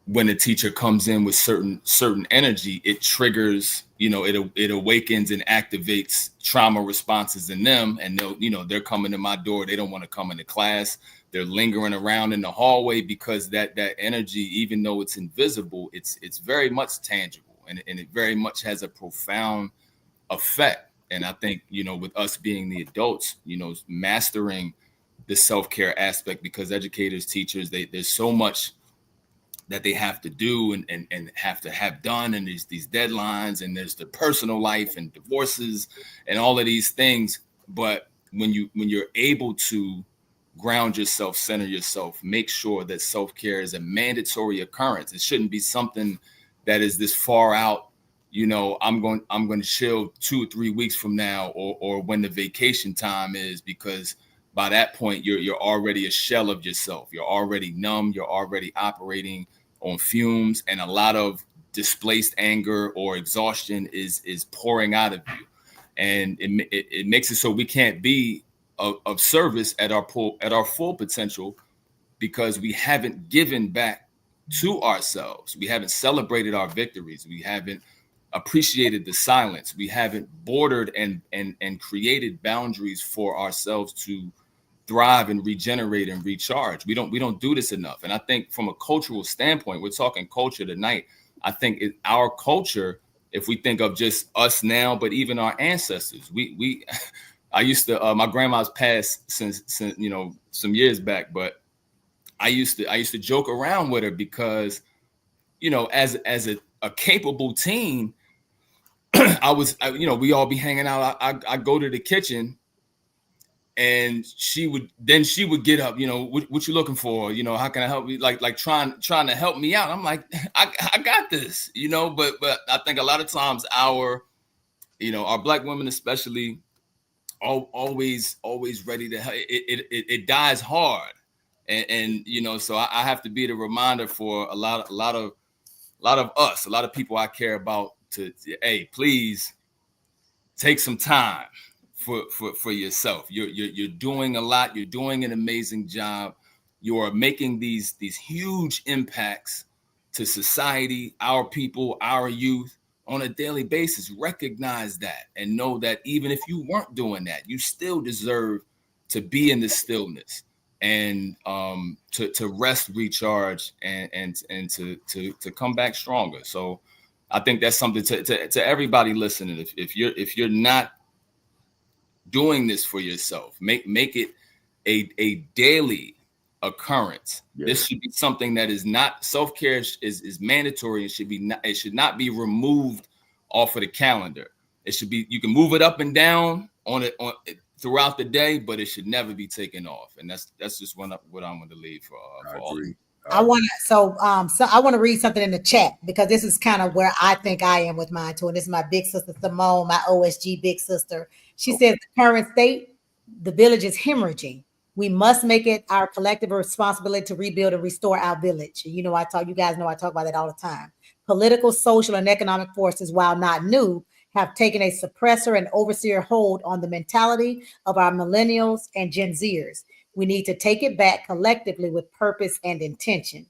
when a teacher comes in with certain energy, it triggers, it awakens and activates trauma responses in them. And they're coming to my door. They don't want to come into class. They're lingering around in the hallway because that energy, even though it's invisible, it's very much tangible, and it very much has a profound effect. And I think, with us being the adults, mastering the self-care aspect, because educators, teachers, there's so much that they have to do and have to have done, and these deadlines, and there's the personal life and divorces and all of these things. But when you're able to ground yourself, center yourself, make sure that self-care is a mandatory occurrence. It shouldn't be something that is this far out, I'm going to chill 2 or 3 weeks from now, or when the vacation time is, because by that point you're already a shell of yourself. You're already numb. You're already operating on fumes, and a lot of displaced anger or exhaustion is pouring out of you, and it makes it so we can't be of service at our full potential, because we haven't given back to ourselves. We haven't celebrated our victories. We haven't appreciated the silence. We haven't bordered and created boundaries for ourselves to thrive and regenerate and recharge. We don't do this enough. And I think from a cultural standpoint, we're talking culture tonight. I think our culture, if we think of just us now, but even our ancestors, I used to, my grandma's passed since some years back, but I used to joke around with her because, as a capable teen, we all be hanging out. I go to the kitchen, and she would get up, what you looking for? How can I help you? Like trying to help me out. I'm like, I got this, but I think a lot of times our Black women especially, always ready to help. It dies hard. And so I have to be the reminder for a lot of us, a lot of people I care about, to hey, please take some time for yourself. You're doing a lot. You're doing an amazing job. You are making these huge impacts to society, our people, our youth on a daily basis. Recognize that and know that even if you weren't doing that, you still deserve to be in the stillness and to rest, recharge, and to come back stronger. So I think that's something to everybody listening. If you're not doing this for yourself, make it a daily occurrence. Yeah. This should be something that is not, self-care is mandatory. It should not be removed off of the calendar. It should be, you can move it up and down on throughout the day, but it should never be taken off. And that's just what I want to leave for all of you. I want to, so I want to read something in the chat, because this is kind of where I think I am with mine too. And this is my big sister Simone, my OSG big sister. She says the current state, the village is hemorrhaging. We must make it our collective responsibility to rebuild and restore our village. You guys know I talk about that all the time. Political, social, and economic forces, while not new, have taken a suppressor and overseer hold on the mentality of our millennials and Gen Zers. We need to take it back collectively with purpose and intention.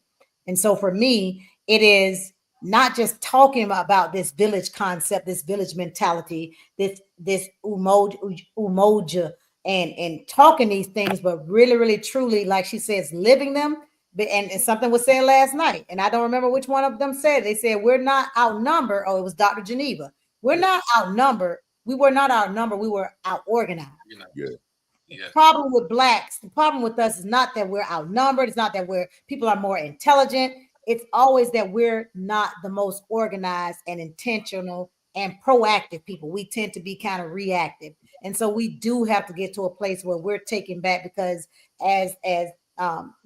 And so for me, it is not just talking about this village concept, this village mentality, this umoja, and talking these things, but really, really, truly, like she says, living them. And something was said last night, and I don't remember which one of them said. They said, we're not outnumbered. Oh, it was Dr. Geneva. We're not outnumbered. We were not outnumbered. We were outorganized. Yeah. The problem with Blacks, the problem with us is not that we're outnumbered. It's not that people are more intelligent. It's always that we're not the most organized and intentional and proactive people. We tend to be kind of reactive. And so we do have to get to a place where we're taking back, because as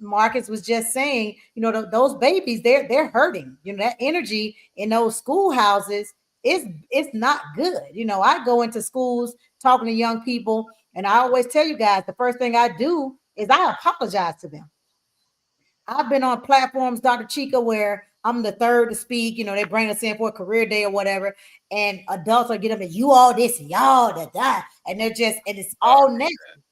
Marcus was just saying, those babies, they're hurting. That energy in those schoolhouses is not good. I go into schools talking to young people, and I always tell you guys, the first thing I do is I apologize to them. I've been on platforms, Dr. Chica, where I'm the third to speak. They bring us in for a career day or whatever, and adults will get up and you all this and y'all that, and and it's all negative.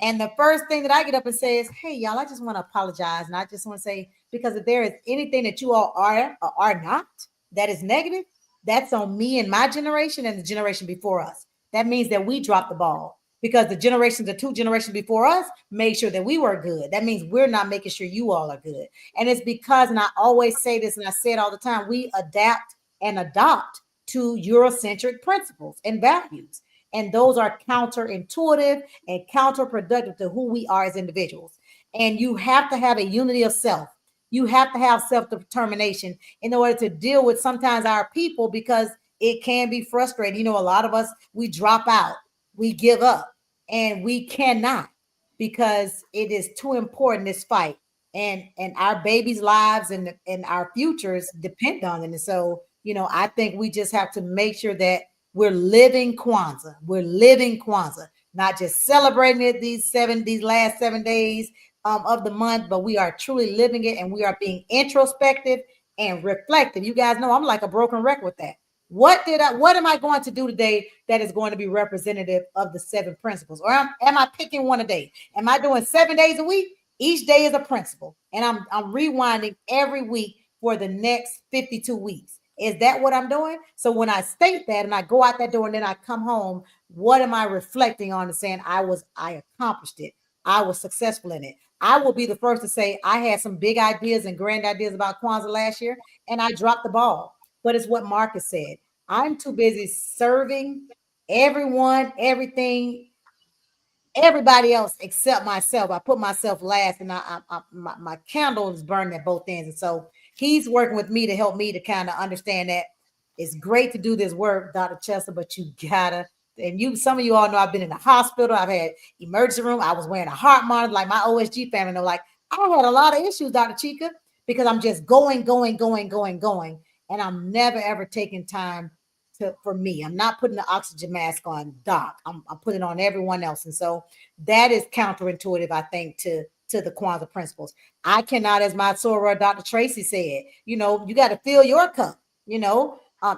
And the first thing that I get up and say is, hey, y'all, I just want to apologize. And I just want to say, because if there is anything that you all are or are not that is negative, that's on me and my generation and the generation before us. That means that we dropped the ball, because the two generations before us made sure that we were good. That means we're not making sure you all are good. And it's because, and I always say this, and I say it all the time, we adapt and adopt to Eurocentric principles and values. And those are counterintuitive and counterproductive to who we are as individuals. And you have to have a unity of self. You have to have self-determination in order to deal with sometimes our people, because it can be frustrating. A lot of us, we drop out, we give up, and we cannot, because it is too important, this fight. And our babies' lives and our futures depend on it. And so, I think we just have to make sure that we're living Kwanzaa. We're living Kwanzaa, not just celebrating it these last 7 days of the month, but we are truly living it, and we are being introspective and reflective. You guys know I'm like a broken record with that. What am I going to do today that is going to be representative of the 7 principles? Or am I picking one a day? Am I doing 7 days a week? Each day is a principle. And I'm rewinding every week for the next 52 weeks. Is that what I'm doing? So when I state that and I go out that door and then I come home, what am I reflecting on and saying I accomplished it? I was successful in it. I will be the first to say I had some big ideas and grand ideas about Kwanzaa last year, and I dropped the ball. But it's what Marcus said. I'm too busy serving everyone, everything, everybody else except myself. I put myself last, and my candle is burning at both ends. And so he's working with me to help me to kind of understand that it's great to do this work, Dr. Chester, but you gotta. And some of you all know I've been in the hospital. I've had emergency room. I was wearing a heart monitor, like my OSG family know. Like I had a lot of issues, Dr. Chica, because I'm just going, and I'm never ever taking time for me. I'm not putting the oxygen mask on Doc. I'm putting it on everyone else. And so that is counterintuitive, I think, to the Kwanzaa principles. I cannot, as my soror Dr. Tracy said, you got to fill your cup,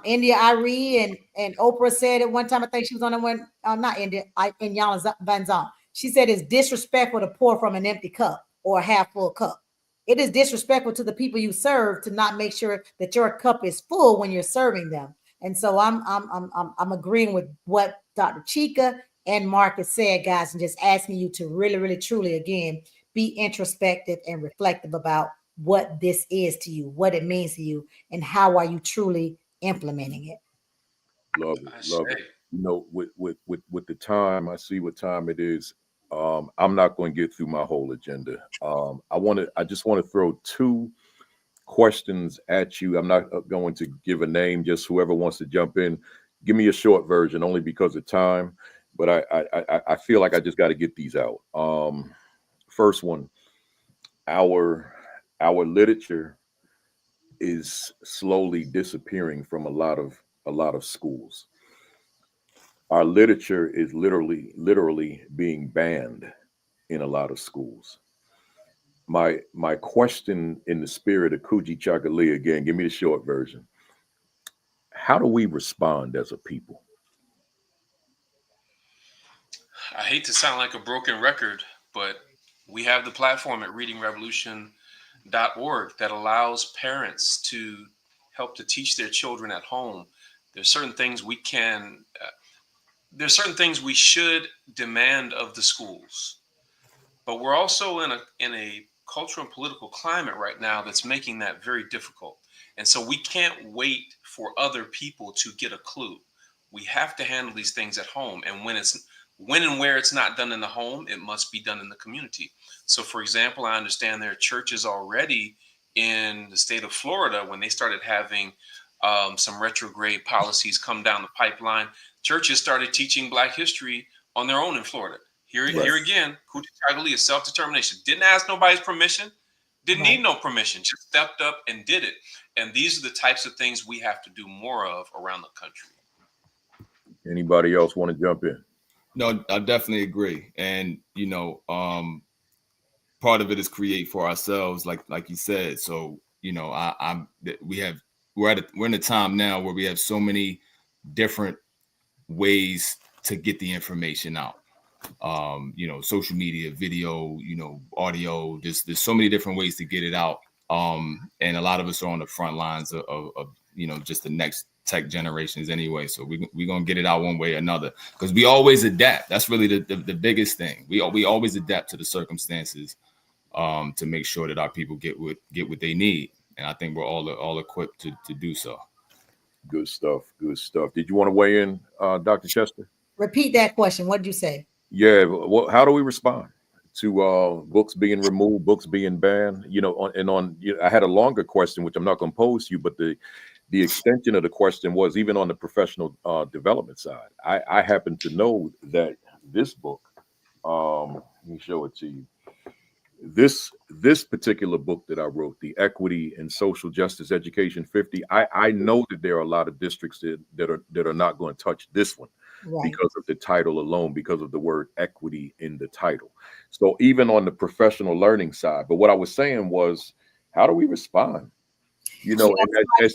India Irie and Oprah said at one time, I think she was on the one, not India, in Yana Van Zon. She said it's disrespectful to pour from an empty cup or a half full cup. It is disrespectful to the people you serve to not make sure that your cup is full when you're serving them. And so I'm agreeing with what Dr. Chica and Marcus said, guys, and just asking you to really, really, truly, again, be introspective and reflective about what this is to you, what it means to you, and how are you truly implementing it. Love it. With the time, I see what time it is. I'm not going to get through my whole agenda. I just want to throw 2 questions at you. I'm not going to give a name, just whoever wants to jump in. Give me a short version, only because of time. But I feel like I just got to get these out. First one, our literature is slowly disappearing from a lot of schools. Our literature is literally being banned in a lot of schools. My question, in the spirit of Kuji Chagalia, again, give me the short version. How do we respond as a people? I hate to sound like a broken record, but we have the platform at readingrevolution.org that allows parents to help to teach their children at home. There's certain things we should demand of the schools, but we're also in a cultural and political climate right now that's making that very difficult. And so we can't wait for other people to get a clue. We have to handle these things at home. And when and where it's not done in the home, it must be done in the community. So, for example, I understand there are churches already in the state of Florida when they started having some retrograde policies come down the pipeline. Churches started teaching Black history on their own in Florida. Here again, Kuji Chagalia is self-determination. Didn't ask nobody's permission, didn't need no permission, just stepped up and did it. And these are the types of things we have to do more of around the country. Anybody else want to jump in? No, I definitely agree. And part of it is create for ourselves, like you said. So we're in a time now where we have so many different ways to get the information out. Social media, video, audio. There's so many different ways to get it out. And a lot of us are on the front lines of just the next tech generations anyway. So we're gonna get it out one way or another, because we always adapt. That's really the biggest thing. We always adapt to the circumstances to make sure that our people get what they need. And I think we're all equipped to do so. Good stuff. Did you want to weigh in, Dr. Chester? Repeat that question. What did you say? Yeah. Well, how do we respond to books being removed, books being banned? I had a longer question, which I'm not going to pose to you, but the extension of the question was, even on the professional development side, I happen to know that this book, let me show it to you. This particular book that I wrote, the Equity and Social Justice Education 50, I know that there are a lot of districts that are not going to touch this one, right, because of the title alone, because of the word equity in the title. So even on the professional learning side, but what I was saying was, how do we respond? You know, and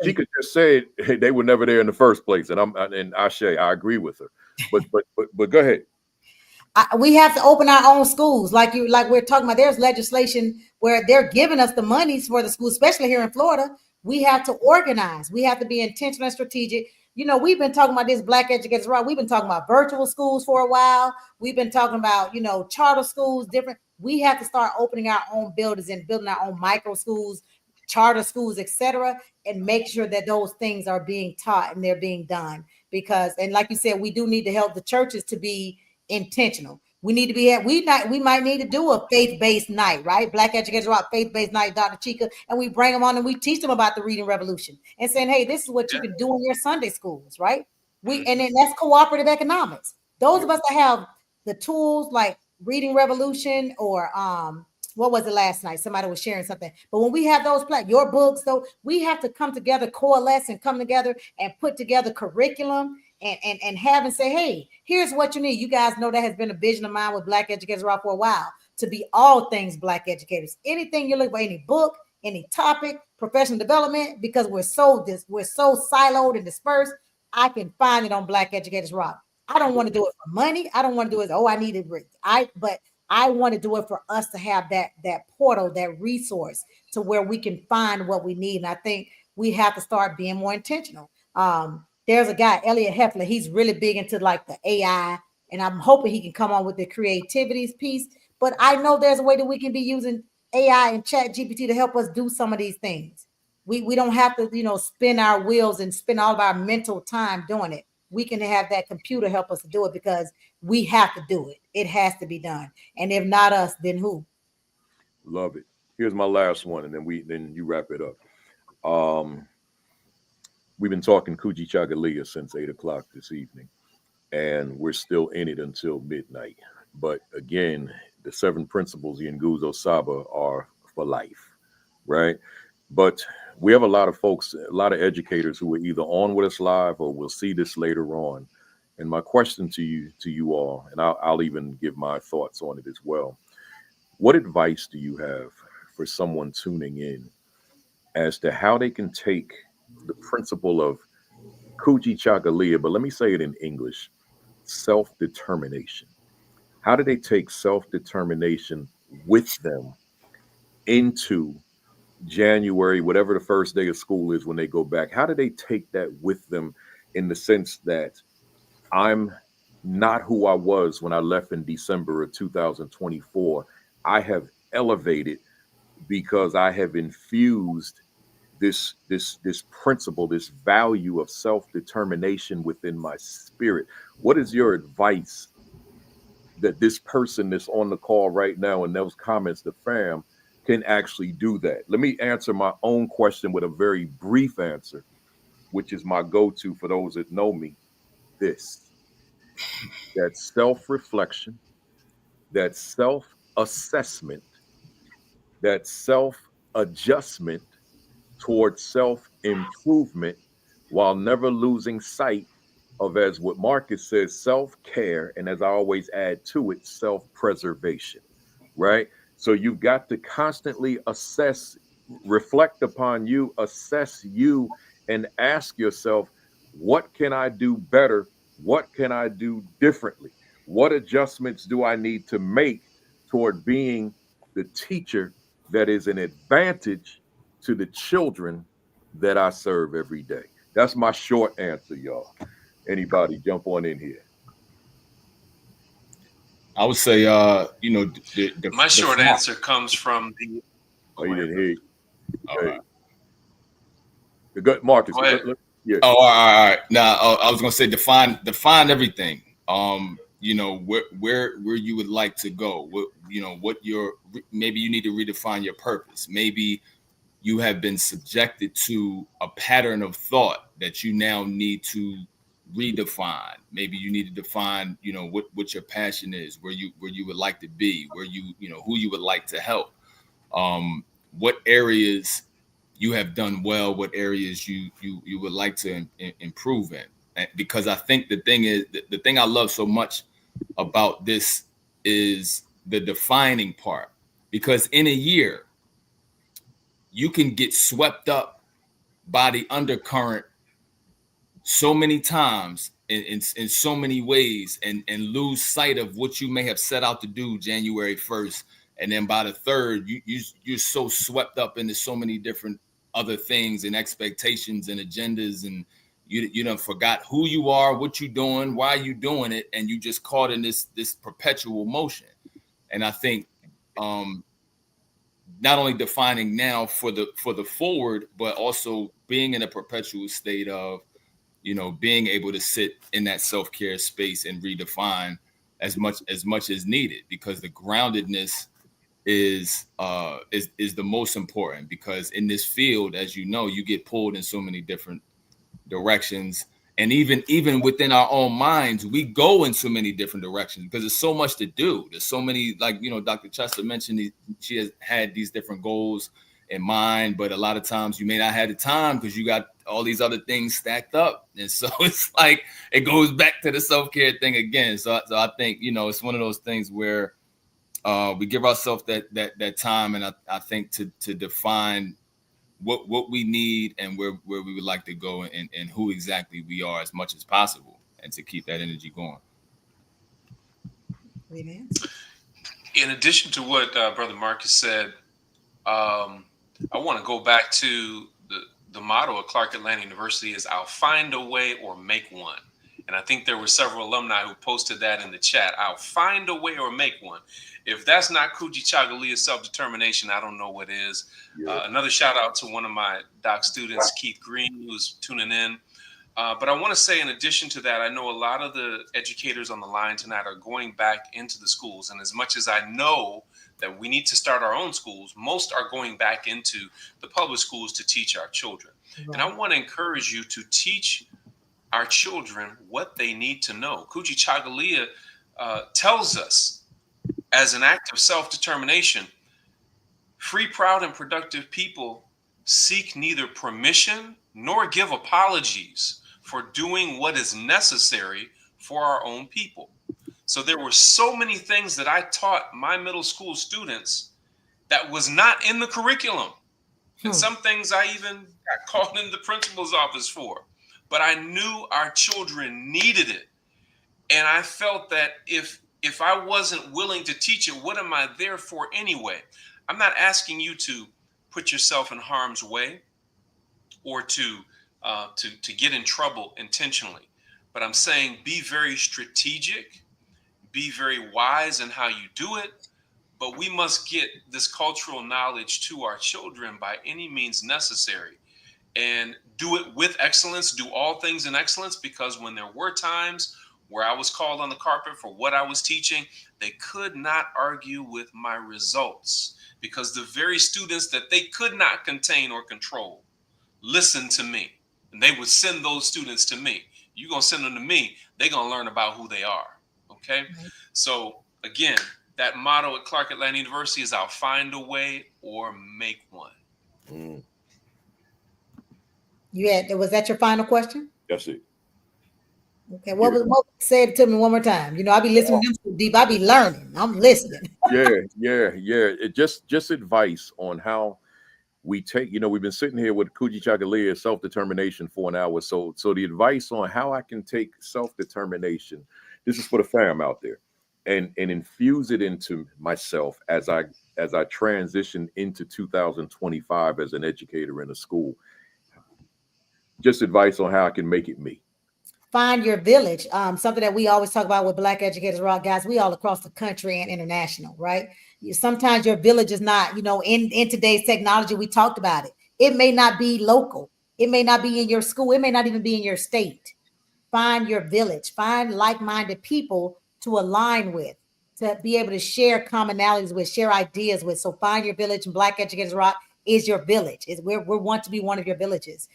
she could just say it, they were never there in the first place. And Ashe, I agree with her. But go ahead. We have to open our own schools, like we're talking about. There's legislation where they're giving us the monies for the schools, especially here in Florida. We have to organize. We have to be intentional and strategic. You know, we've been talking about this Black Educators Route. We've been talking about virtual schools for a while. We've been talking about, you know, charter schools, different. We have to start opening our own buildings and building our own micro schools, charter schools, etc., and make sure that those things are being taught and they're being done. Because, and like you said, we do need to help the churches to be intentional. We need to be we might need to do a faith-based night, right? Black Educators Route faith-based night, Dr. Chica, and we bring them on and we teach them about the reading revolution and saying, hey, this is what you can do in your Sunday schools, right? And then that's cooperative economics. Those of us that have the tools like reading revolution or what was it last night? Somebody was sharing something. But when we have those your books, though, we have to come together, coalesce and come together and put together curriculum and have and say, hey, here's what you need. You guys know that has been a vision of mine with Black Educators Route for a while, to be all things Black educators. Anything you're looking for, any book, any topic, professional development, because we're so siloed and dispersed, I can find it on Black Educators Route. I don't want to do it for money. I don't want to do it, I need it. But I want to do it for us to have that portal, that resource to where we can find what we need. And I think we have to start being more intentional. There's a guy, Elliot Heffler. He's really big into like the AI, and I'm hoping he can come on with the creativity piece. But I know there's a way that we can be using AI and Chat GPT to help us do some of these things. We don't have to, you know, spin our wheels and spend all of our mental time doing it. We can have that computer help us to do it because we have to do it. It has to be done. And if not us, then who? Love it. Here's my last one, and then you wrap it up. We've been talking Kuji Chagalia since 8 o'clock this evening, and we're still in it until midnight. But again, the 7 principles in Nguzo Saba are for life, right? But we have a lot of folks, a lot of educators who are either on with us live or will see this later on. And my question to you all, and I'll even give my thoughts on it as well. What advice do you have for someone tuning in as to how they can take the principle of Kuji Chagalia, but let me say it in English, self-determination? How do they take self-determination with them into January, whatever the first day of school is when they go back? How do they take that with them in the sense that I'm not who I was when I left in December of 2024. I have elevated because I have infused this principle, this value of self-determination within my spirit. What is your advice that this person that's on the call right now and those comments, the fam, can actually do that? Let me answer my own question with a very brief answer, which is my go-to for those that know me. That self-reflection, that self-assessment, that self-adjustment towards self-improvement, while never losing sight of, as what Marcus says, self-care, and as I always add to it, self-preservation, right? So you've got to constantly assess, reflect upon you, assess you, and ask yourself, what can I do better? What can I do differently? What adjustments do I need to make toward being the teacher that is an advantage to the children that I serve every day? That's my short answer, y'all. Anybody jump on in here? I would say, my short answer comes from the. Oh, you didn't hear. All right. Good, Marcus. Go ahead. Yeah. Oh, all right. Now, I was gonna say define everything. Where you would like to go. Maybe you need to redefine your purpose. Maybe you have been subjected to a pattern of thought that you now need to redefine. Maybe you need to define, what your passion is, where you would like to be, where who you would like to help. What areas you have done well, what areas you would like to improve in. And because I think the thing I love so much about this is the defining part, because in a year, you can get swept up by the undercurrent so many times in so many ways and lose sight of what you may have set out to do January 1st. And then by the 3rd, you're so swept up into so many different other things and expectations and agendas, and you done forgot who you are, what you're doing, why you doing it, and you just caught in this perpetual motion. And I think not only defining now for the forward, but also being in a perpetual state of, being able to sit in that self-care space and redefine as much as needed, because the groundedness is the most important, because in this field, as you know, you get pulled in so many different directions, and even within our own minds, we go in so many different directions because there's so much to do. There's so many, like, Dr. Chester mentioned, she has had these different goals in mind, but a lot of times you may not have the time because you got all these other things stacked up, and so it's like it goes back to the self-care thing again. So I think it's one of those things where we give ourselves that time, and I think to define what we need and where we would like to go, and who exactly we are as much as possible, and to keep that energy going. In addition to what Brother Marcus said, I want to go back to the motto of Clark Atlanta University is "I'll find a way or make one." And I think there were several alumni who posted that in the chat. I'll find a way or make one. If that's not Kujichagulia self-determination, I don't know what is. Yeah. Another shout out to one of my doc students, Keith Green, who's tuning in. But I want to say, in addition to that, I know a lot of the educators on the line tonight are going back into the schools. And as much as I know that we need to start our own schools, most are going back into the public schools to teach our children. Right. And I want to encourage you to teach our children what they need to know. Kujichagulia tells us, as an act of self-determination, free, proud, and productive people seek neither permission nor give apologies for doing what is necessary for our own people. So there were so many things that I taught my middle school students that was not in the curriculum. And some things I even got called in the principal's office for. But I knew our children needed it. And I felt that if I wasn't willing to teach it, what am I there for anyway? I'm not asking you to put yourself in harm's way or to get in trouble intentionally. But I'm saying be very strategic, be very wise in how you do it. But we must get this cultural knowledge to our children by any means necessary. And do it with excellence, do all things in excellence, because when there were times where I was called on the carpet for what I was teaching, they could not argue with my results, because the very students that they could not contain or control listened to me, and they would send those students to me. You're going to send them to me, they're going to learn about who they are, okay? Mm-hmm. So again, that motto at Clark Atlanta University is "I'll find a way or make one." Mm. Was that your final question? That's it. Okay. What say it to me one more time? I be listening to them so deep. I be learning. I'm listening. Yeah. It just advice on how we take. We've been sitting here with Kujichagulia self-determination for an hour. So the advice on how I can take self-determination. This is for the fam out there, and infuse it into myself as I transition into 2025 as an educator in a school. Just advice on how I can make it me. Find your village. Something that we always talk about with Black educators, right, guys? We all across the country and international, right? Sometimes your village is not, in today's technology, we talked about it. It may not be local. It may not be in your school. It may not even be in your state. Find your village. Find like-minded people to align with, to be able to share commonalities with, share ideas with. So find your village, and Black Educators Rock is your village. We want to be one of your villages.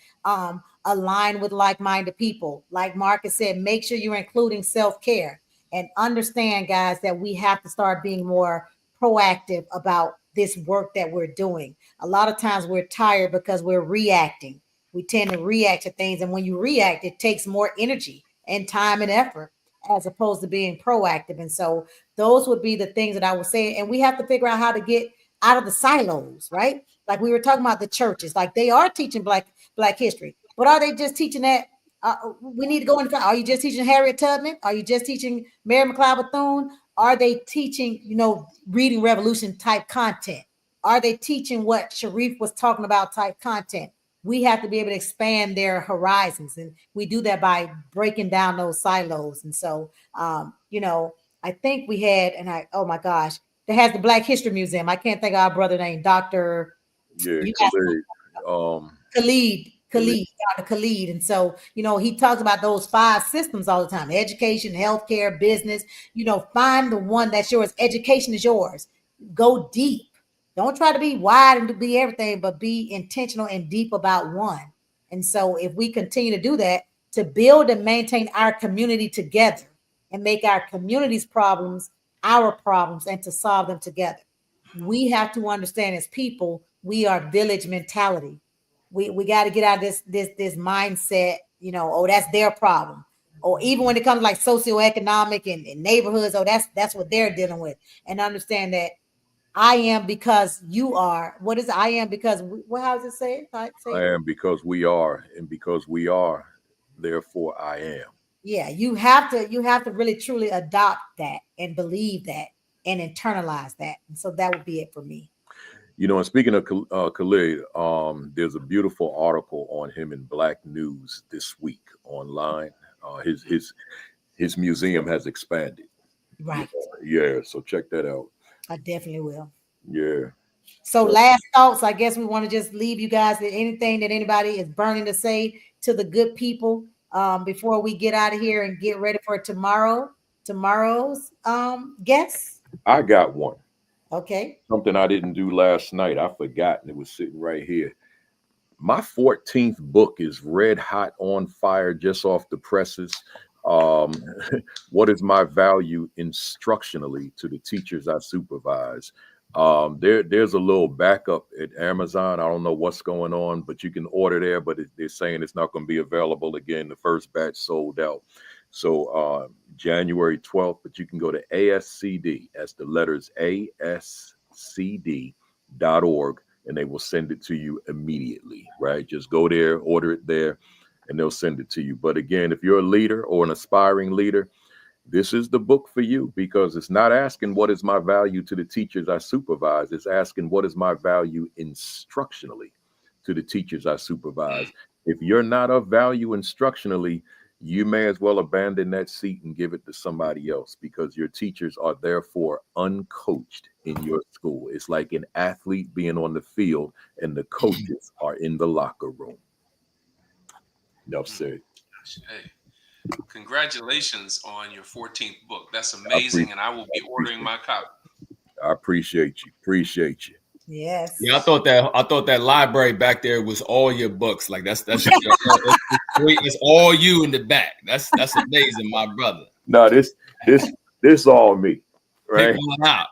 Align with like-minded people. Like Marcus said, make sure you're including self-care, and understand, guys, that we have to start being more proactive about this work that we're doing. A lot of times we're tired because we're reacting. We tend to react to things, and when you react, it takes more energy and time and effort as opposed to being proactive. And so those would be the things that I would say. And we have to figure out how to get out of the silos, right? Like we were talking about the churches, like they are teaching black history, but are they just teaching that? We need to go into. Are you just teaching Harriet Tubman? Are you just teaching Mary McLeod Bethune? Are they teaching, reading revolution type content? Are they teaching what Sharif was talking about type content? We have to be able to expand their horizons, and we do that by breaking down those silos. And so, I think we had, oh my gosh, that has the Black History Museum. I can't think of our brother named Dr. Yeah, Khalid, Dr. Khalid. And so, he talks about those 5 systems all the time: education, healthcare, business. Find the one that's yours. Education is yours. Go deep. Don't try to be wide and to be everything, but be intentional and deep about one. And so if we continue to do that, to build and maintain our community together and make our community's problems our problems and to solve them together, we have to understand as people, we are village mentality. We got to get out of this mindset, oh, that's their problem. Or even when it comes to like socioeconomic and neighborhoods, oh, that's what they're dealing with. And understand that I am because you are. What is I am because how does it say? I am because we are, and because we are, therefore I am. Yeah, you have to really truly adopt that and believe that and internalize that. And so that would be it for me. And speaking of Khalid, there's a beautiful article on him in Black News this week online. His museum has expanded. Right. Yeah, so check that out. I definitely will. Yeah. So last thoughts, I guess we want to just leave you guys with anything that anybody is burning to say to the good people before we get out of here and get ready for tomorrow's guests. I got one. Okay. Something I didn't do last night. I forgot, and it was sitting right here. My 14th book is red hot on fire, just off the presses. What is my value instructionally to the teachers I supervise? There's a little backup at Amazon. I don't know what's going on, but you can order there, but they're saying it's not going to be available again. The first batch sold out. So January 12th, but you can go to ASCD, as the letters ASCD.org, and they will send it to you immediately, right? Just go there, order it there, and they'll send it to you. But again, if you're a leader or an aspiring leader, this is the book for you, because it's not asking what is my value to the teachers I supervise. It's asking what is my value instructionally to the teachers I supervise. If you're not of value instructionally, you may as well abandon that seat and give it to somebody else, because your teachers are therefore uncoached in your school. It's like an athlete being on the field and the coaches are in the locker room. Enough said. Hey, congratulations on your 14th book. That's amazing, and I will be ordering my copy. I appreciate you. Appreciate you. Yes. Yeah, I thought that library back there was all your books. Like that's it's all you in the back. That's amazing, my brother. No, this all me, right? Out,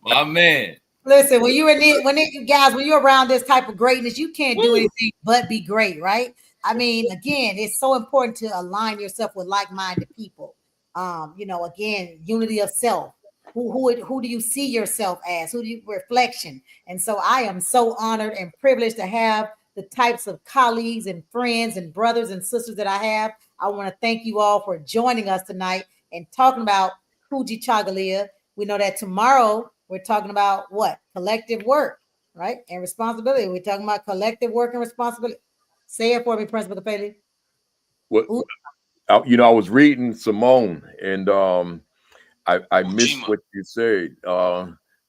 my man. Listen, when you're around this type of greatness, you can't do anything but be great, right? I mean, again, it's so important to align yourself with like-minded people. Again, unity of self. Who do you see yourself as? Who do you reflection? And so I am so honored and privileged to have the types of colleagues and friends and brothers and sisters that I have. I want to thank you all for joining us tonight and talking about Kwanzaa Celebration. We know that tomorrow we're talking about what? Collective work, right? And responsibility. We're talking about collective work and responsibility. Say it for me, Principal Capelli. What? I was reading Simone, and I missed what you said.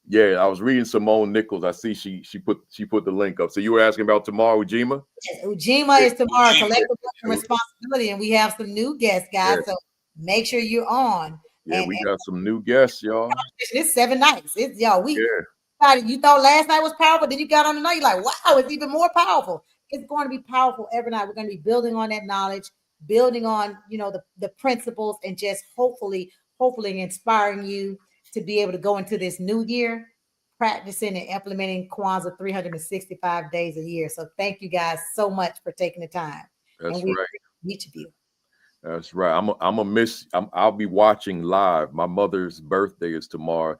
Yeah, I was reading Simone Nichols. I see she put the link up. So you were asking about tomorrow, Ujima? Yes, Ujima is tomorrow, collective work and responsibility, and we have some new guests, guys. Yeah. So make sure you're on. Yeah, we got some new guests, y'all. It's 7 nights. It's y'all. You thought last night was powerful, then you got on the night. You're like, wow, it's even more powerful. It's going to be powerful every night. We're going to be building on that knowledge, building on the principles, and just hopefully inspiring you to be able to go into this new year practicing and implementing Kwanzaa 365 days a year. So thank you guys so much for taking the time. That's right. Each of you. That's right. I'm a miss. I'll be watching live. My mother's birthday is tomorrow. Her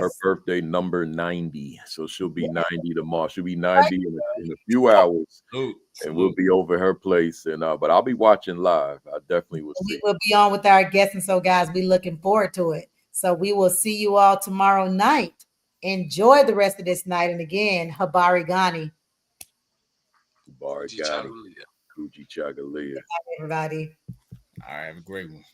Yes. birthday number 90. So she'll be Yes. 90 tomorrow. She'll be 90 in a few hours. Salute, And we'll salute. be over her place. And but I'll be watching live. I definitely will We see. will be on with our guests. And so, guys, we're looking forward to it. So we will see you all tomorrow night. Enjoy the rest of this night. And again, Habari Ghani, Barigani, Kuji Chagalia. everybody. All right, have a great one.